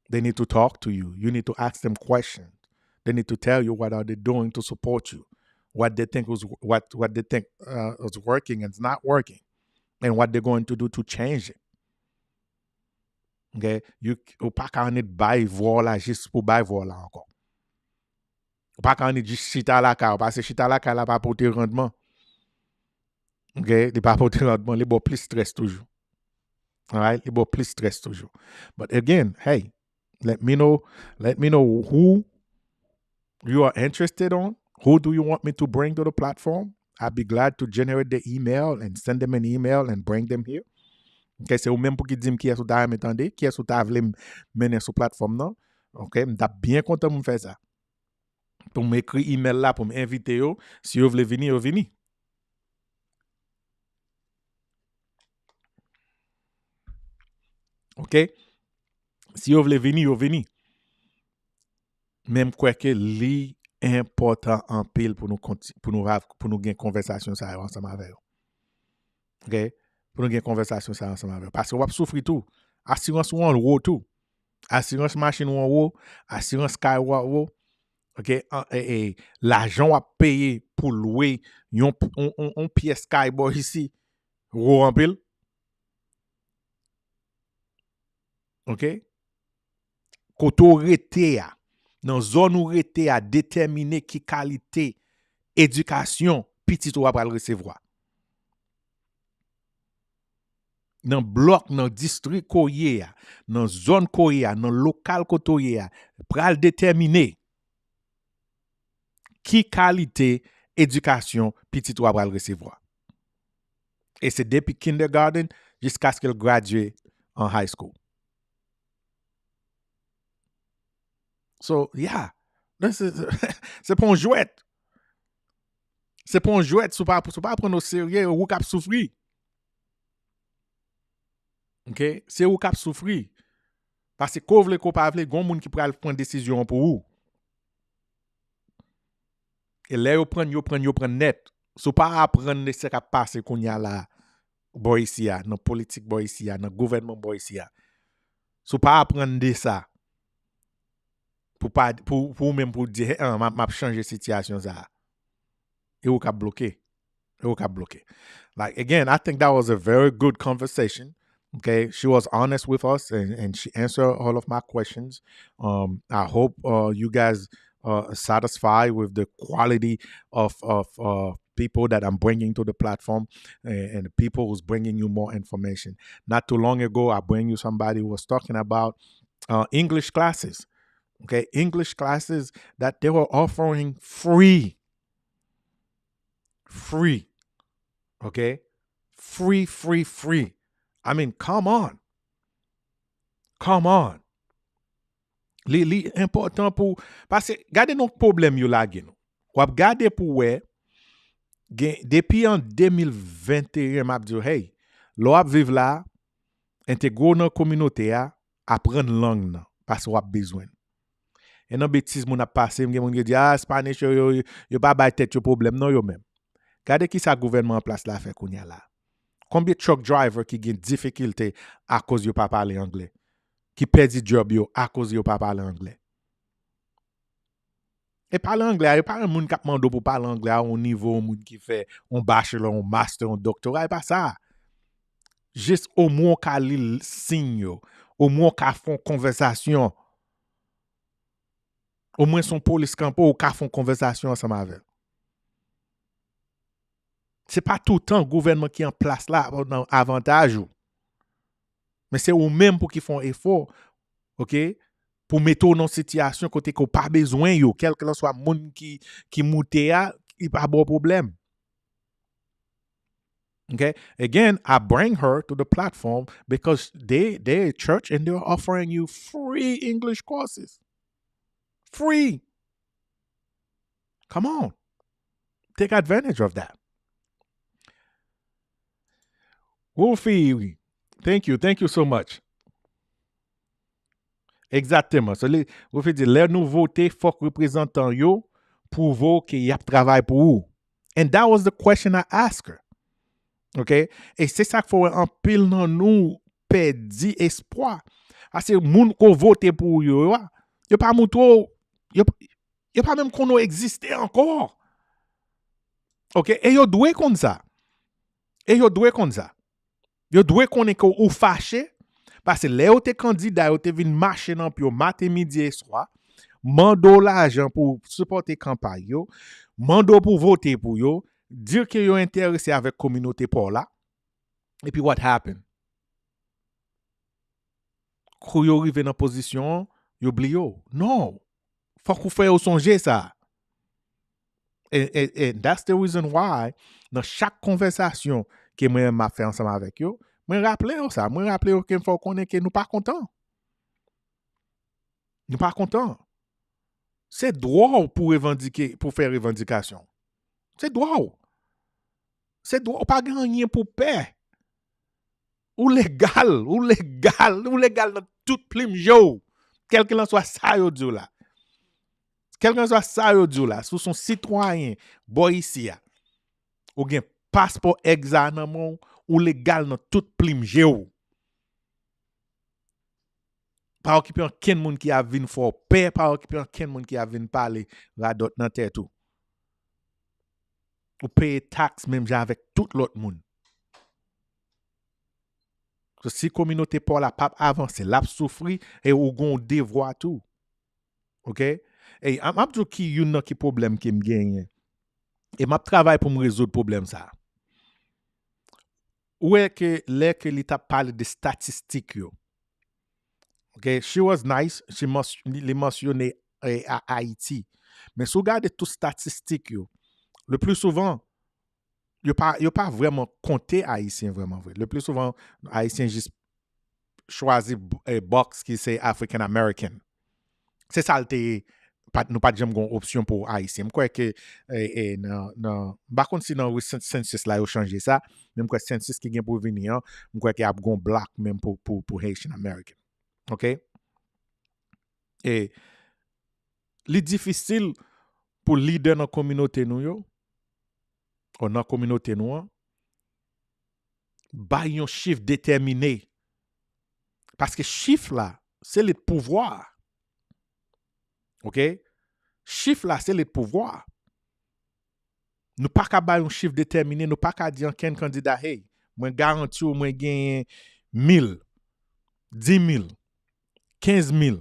They need to talk to you. You need to ask them questions. They need to tell you what are they doing to support you, what they think what they think is working and is not working, and what they're going to do to change it. Okay, ou pas qu'à en bay voix là juste pour bay voix là encore. Ou pas qu'à en juste chita la ka, parce que chita la ka la pas porter rendement. Okay, il pas porter rendement, il bon plus stress toujours. All right, il bon plus stress toujours. But again, hey, let me know, let me know who you are interested on. Who do you want me to bring to the platform? I'd be glad to generate the email and send them an email and bring them here. Okay, c'est ou même pour qui dit qui est sous ta m'entendez, qui est sous ta vle mener sur plateforme non. OK, m'ta bien content de faire ça. Pour m'écrire email là pour m'inviter yo, si vous voulez venir, vous venez. OK? Si vous voulez venir, vous venez. Même quoi que li important en pile pour nous pour nous gagner conversation ça ensemble avec vous. OK? Pour nous gagner conversation ça ensemble avec vous. Parce que vous souffrir tout. Assurance ou en haut tout. Assurance machine ou en haut, assurance car ou en haut. OK, l'argent à payer pour louer une pièce skyboy ici, ou en pile. OK? Koto rete a, dans zone où rete a déterminer qui qualité éducation petit ou va recevoir. Dans bloc, dans district koye a, dans zone koye a, dans local koye a, pral déterminer qui qualité éducation petit ou va recevoir. Et c'est depuis kindergarten jusqu'à ce qu'elle graduate en high school. So, yeah, c'est pas un jouet. C'est pas un jouet, c'est pas prendre au sérieux ou cap souffrir. OK? C'est ou cap souffrir. Parce que quand vous pas vle, gon moun qui pral prendre décision pour vous. Et là, yo prend net. So pas apprendre ce qui passe qu'on y a là. Boy ici, dans politique boy ici, dans gouvernement boy ici. So pas apprendre de ça. Pour même pour dire, m'a changer situation ça. Et ou cap bloquer. Like again, I think that was a very good conversation. Okay, she was honest with us and she answered all of my questions. I hope you guys are satisfied with the quality of people that I'm bringing to the platform and the people who's bringing you more information. Not too long ago, I bring you somebody who was talking about English classes. Okay, English classes that they were offering free. Okay? Free. I mean, come on. Li important pour parce que gardez nos problèmes yo la gen. Ou ap gade pour ouais depuis en 2021 m'a dit hey, l'on ap vivre là intégrer dans communauté a apprendre langue nan parce qu'on a besoin. Et non bêtise moun a passé moun dit Spanish yo pas bay tête yo problème non yo même. Gardez qui ça gouvernement en place là fait kounya là. Combien de truck drivers qui ont difficulté à cause de pas parler anglais, qui perdent job yo à cause de pas parler anglais. Et parler anglais, il n'y a pas un monde qui demande pour parler anglais à un niveau, un monde qui fait un bachelor, un master, un doctorat, et pas ça. Juste au moins qu'à lire signe, au moins qu'à faire conversation, au moins son police campo ou qu'à faire conversation ensemble avec. C'est pas tout le temps le gouvernement qui est en place là dans avantage. Mais c'est eux même pour qu'ils font effort, OK? Pour mettre dans une situation côté qu'on pas besoin yo, quel que soit monde qui monte a, il pas bon problème. Okay? Again, I bring her to the platform because they're a church and they're offering you free English courses. Free. Come on. Take advantage of that. Wolfie, thank you so much. Exactement. So, Wolfie dit, les nous voter, faut que représentant yo prouve qu'il y a travail pour vous. And that was the question I asked her. OK? Et c'est ça qu'il faut en pile dans nous perdre espoir. Parce que moun ko vote pour yo pas mouto, yo, yo pas même qu'on existé encore. OK? Et yo doué comme ça. Et yo doué comme ça. Yo doué qu'on est ou fâché parce que les autres candidats yo te vinn marcher dans pio matin midi et soir. Mando l'argent pour supporter campagne yo, mando pour voter pour yo, dire que yo intéressé avec communauté pour là. Et puis what happened? Quand yo arrive dans position, yo oublie yo. Non, faut qu'on fasse songer ça. Et that's the reason why dans chaque conversation que moi m'a fait ensemble avec yo, moi rappeler ça, moi rappeler qu'il faut qu'on est que nous pas contents. Nous pas contents. C'est droit pour revendiquer, pour faire revendication. C'est droit. C'est droit pas gagner pour paix. Ou légal dans toute plim yo. Quel que soit ça yo dit là. Quel que soit ça yo dit là, sous son citoyen, boy ici ou gen passeport examen ou légal dans toute plim yo. Pas occuper aucun monde qui a vinn for paix, pas occuper aucun monde qui a vinn parler la dot dans tête tout. Ou payer taxe même avec tout l'autre monde. So, si communauté pour la pape avance, l'a souffrir et ou gon devoir tout. OK? Et am ap qui yon qui problème qui me gagne. Et m'a travail pour me résoudre problème ça. Où est que l'état parle de statistiques yo. OK, she was nice, les mentionné à Haïti. Mais si vous regardez tout statistiques yo, le plus souvent yo pas vraiment compté haïtien vraiment vrai. Le plus souvent haïtien juste choisi box qui c'est African American. C'est ça le nous pas jamais une option pour haïtien. Je crois que non par contre si dans le census là yo changé ça, même quoi census qui vient pour venir, je crois qu'il y a un black même pour Haitian American. OK? Et li difficile pour leader dans la communauté nous yo, ou dans la communauté nous, ba yon chiffre déterminé. Parce que chiffre là, c'est le pouvoir. OK? Chiffre là, c'est le pouvoir. Nous pas qu'à ba yon chiffre déterminé, nous pas qu'à dire qu'un candidat, hey, moi garantis ou moi gagne 1000, 10 000, 15 000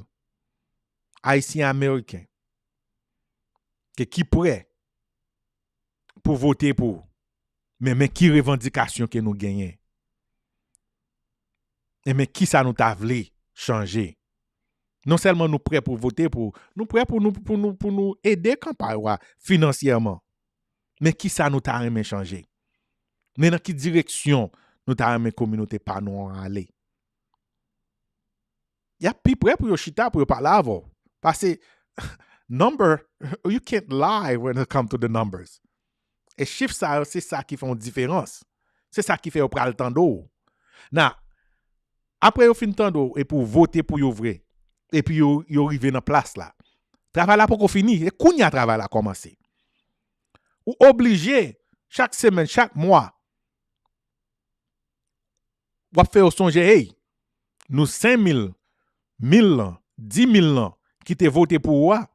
Haïtiens américains qui prêt pour voter pour. Mais qui revendication que nous gagnons? Et mais qui ça nous t'a voulu changer? Non seulement nous prêts pour voter pour, nous prêts pour nous aider campagne financièrement. Mais qui ça nous t'a aimé changer? Mais dans quelle direction nous t'a aimé communauté pas nous aller? Y a plus prêt pour yo chita pour yo parler avant. Parce que number, you can't lie when it comes to the numbers. Et chiffre ça, c'est ça qui fait une différence. C'est ça qui fait au pral temps d'eau. Now, après, vous fin temps d'eau et pour voter pour yo vrai. Et puis, yo arrivé dans place là. Travail là pour qu'on finisse. Et qu'on y a travail là commencé. Ou obligé, chaque semaine, chaque mois, ou faire songer, hey, nous 5 000, 1000, 10 000 qui te voté pour moi.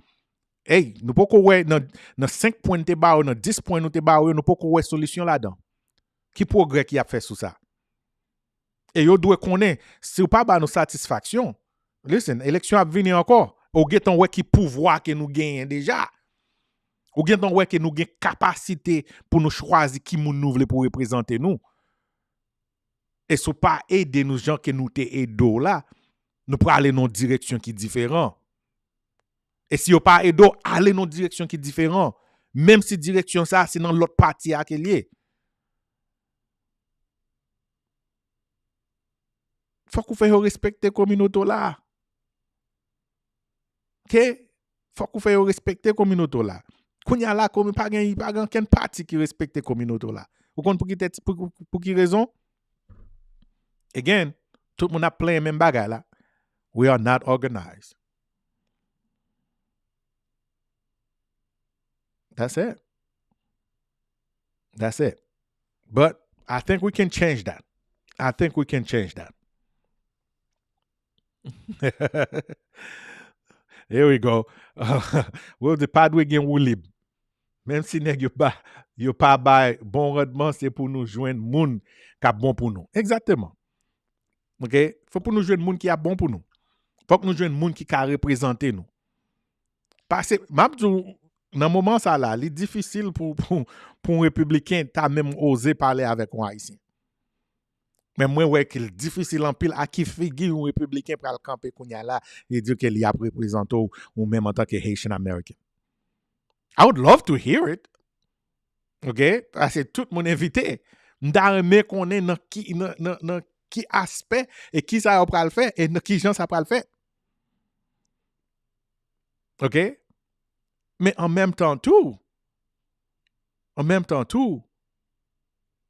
Hey, nous pas qu'on dans 5 points te ba ou dans 10 points nous te ba ou nous pas qu'on solution là-dedans. Qui progrès qui a fait sous ça? Et yo doit connaître si ou pas ba nous satisfaction. Listen, élection a venir encore. Ou get on qui pouvoir que nous gagnons déjà. Ou get on que nous gagnons capacité pour nous choisir qui nous voulons pour représenter nous. Et si pas aider nous gens que nous te aidons là, nous pour aller dans une direction qui est différente. Et si vous pas aidé, aller dans une direction qui est différente. Même si direction ça, c'est dans l'autre partie à lié. Faut qu'on fasse respecter la communauté là. OK? Faut qu'on fasse respecter la communauté là. Qu'on y a là, comme pas aucun parti qui respecte la communauté là. Vous comprenez pour qui raison? Again, tout le monde a plein même bagay là. We are not organized. That's it. That's it. But I think we can change that. I think we can change that. Here we go. Well, the padwe gen wou lib. Même si nèg yo pas bay bon rendement, c'est pour nous joindre moun qui a bon pour nous. Exactement. OK? Faut pour nous joindre moun qui a bon pour nous. Faut que nous joindre moun qui a représenter nous. Parce que même dans moment ça là, c'est difficile pour un républicain ta même oser parler avec un haïtien. Mais moi ouais qu'il difficile en pile à qui figure un républicain pour le camper kounya là et dire qu'il y a représenté ou même en tant que Haitian American. I would love to hear it. OK? Parce que tout mon invité, m'da aimé qu'on est dans qui aspect et qui ça va le faire et dans qui gens ça va le faire. OK? Mais en même temps tout,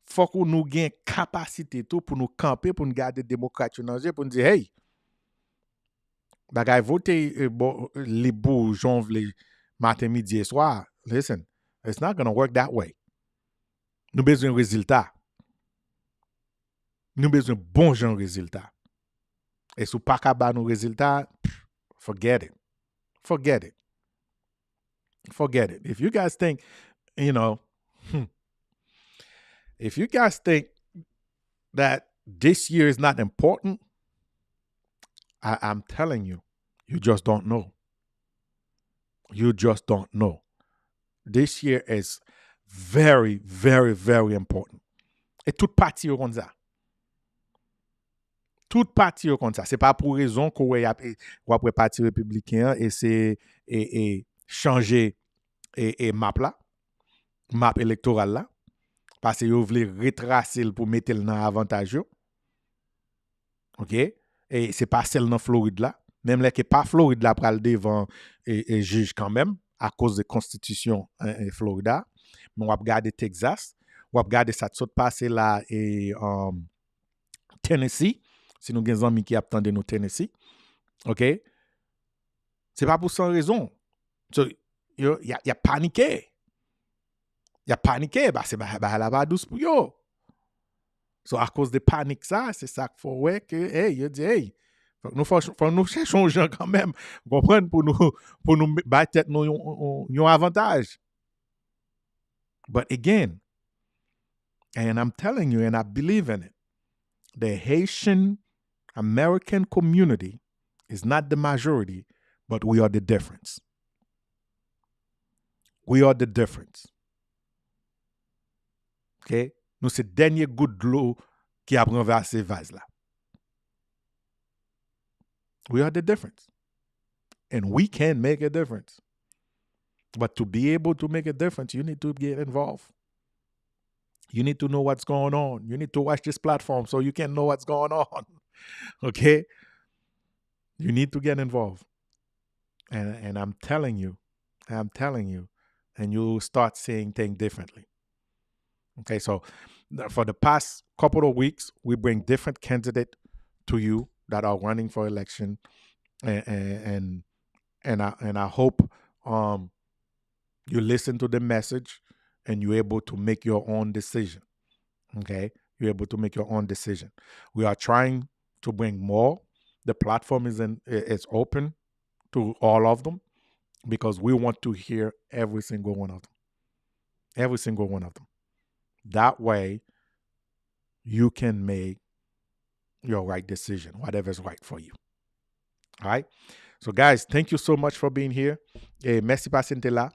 faut qu'on nous gagne capacité tout pour nous camper, pour nous garder démocratie dans pour nous dire hey, bagay voter les beaux janvier matin midi et soir. Listen, it's not going to work that way. Nous besoin de résultats. Nous besoin de bons gens résultats. Et si pas capable nos résultats, forget it. Forget it. Forget it. If you guys think, you know, if you guys think that this year is not important, I'm telling you, you just don't know. You just don't know. This year is very, very, very important. Et toute partie au comme ça. Toute partie au comme ça. C'est pas pour raison qu'on y a après parti républicain et c'est et changer et map là, map électoral là, parce que vous voulez retracer pour mettre le dans avantage. OK? Et c'est pas celle dans Floride là. Même là qui pas Floride là pral devant et juge quand même à cause de constitution Florida. Mais on va regarder Texas, on va regarder ça tout passer là et Tennessee, si nous avons des amis qui attendent nous Tennessee. OK? C'est pas pour sans raison. So, y a paniqué. Il a paniqué, bah c'est la 12 pour yo. So à cause de panique ça, c'est ça qu'il faut ouais que hey, il dit hey, faut nous cherchons gens quand même, comprendre pour nous battre nous avantage. But again, and I'm telling you and I believe in it, the Haitian American community is not the majority, but we are the difference. We are the difference. OK? Nous, c'est le dernier goutte de l'eau qui a renversé vase là. We are the difference. And we can make a difference. But to be able to make a difference, you need to get involved. You need to know what's going on. You need to watch this platform so you can know what's going on. Okay? You need to get involved. And I'm telling you, and you'll start seeing things differently. Okay, so for the past couple of weeks, we bring different candidates to you that are running for election, and I hope you listen to the message and you're able to make your own decision. Okay, you're able to make your own decision. We are trying to bring more. The platform is open to all of them because we want to hear every single one of them. Every single one of them. That way, you can make your right decision, whatever's right for you. All right? So, guys, thank you so much for being here. Et merci parce que là.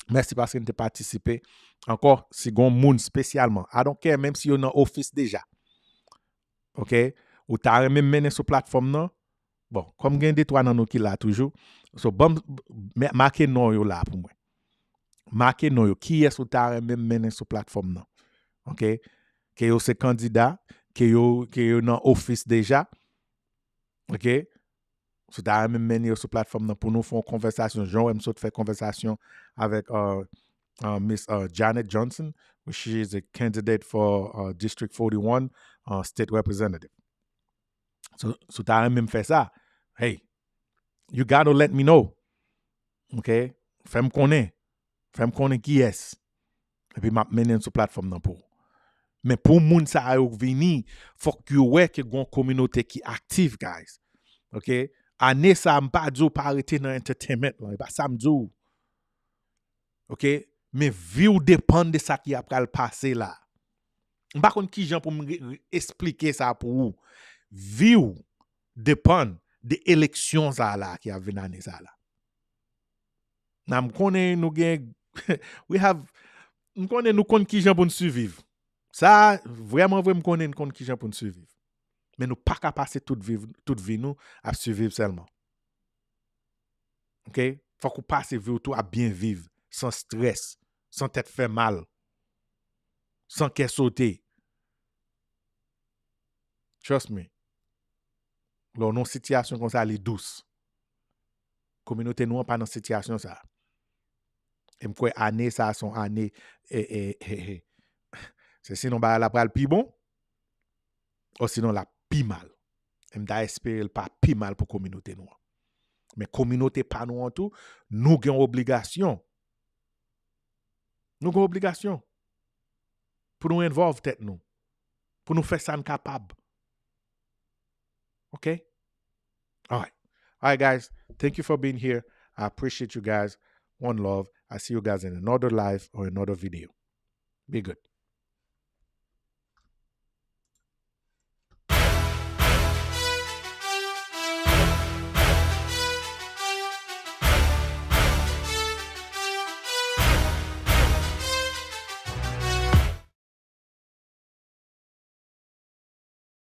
Merci parce que tu participé. Encore, si gon moun spécialement. I don't care, même si vous dans office déjà. OK? Ou t'as même mené sur plateforme non? Bon, comme gen des trois nan nou qui là toujours. So, bon, marquez non yo là pour moi. Marquez non yo. Qui est-ce que t'as même mené sur plateforme non? OK? Que yo se candidat, que yo dans office déjà. OK? So t'as même mené sur plateforme pour nous faire une conversation. Jean aime faire conversation avec Miss Janet Johnson, she is a candidate for District 41 state representative. So t'as même fait ça. Hey, you gotta let me know. OK? Fais-moi connaître qui est. Et puis m'a mené sur plateforme pour. Mais pour moun sa yo vini, faut que ouais que gon communauté qui active, guys. OK? Année ça m'pa djo pas arrêter dans entertainment là, pas ça m'dou. OK? Mais vie ou dépend de ça qui a pral passer là. M'pa konn ki jan pour expliquer ça pour vous. Vie ou dépend de élections ça là qui a venu année ça là. Nam konnen nou gen we have m'konnen nous konn ki jan pour nous survivre. Ça vraiment vrai m'konnen konn ki jan pour nous survivre. Mais nous pas qu'à passer toute vie nous à survivre seulement. OK? Faut qu'on passe vie tout à bien vivre, sans stress, sans tête fait mal, sans qu'elle sauter. Trust me. Là, non situation comme ça, elle est douce. Communauté nous pas dans situation ça. Et m'kwe année ça son année c'est sinon ba la pral pi bon ou sinon la pi mal. Et m'da espérer pas pi mal pour communauté nous. Mais communauté pas nous en tout, nous avons obligation. Nous avons obligation pour nous involver tête nous, pour nous faire ça capable. Okay? All right. All right, guys. Thank you for being here. I appreciate you guys. One love. I see you guys in another live or another video. Be good.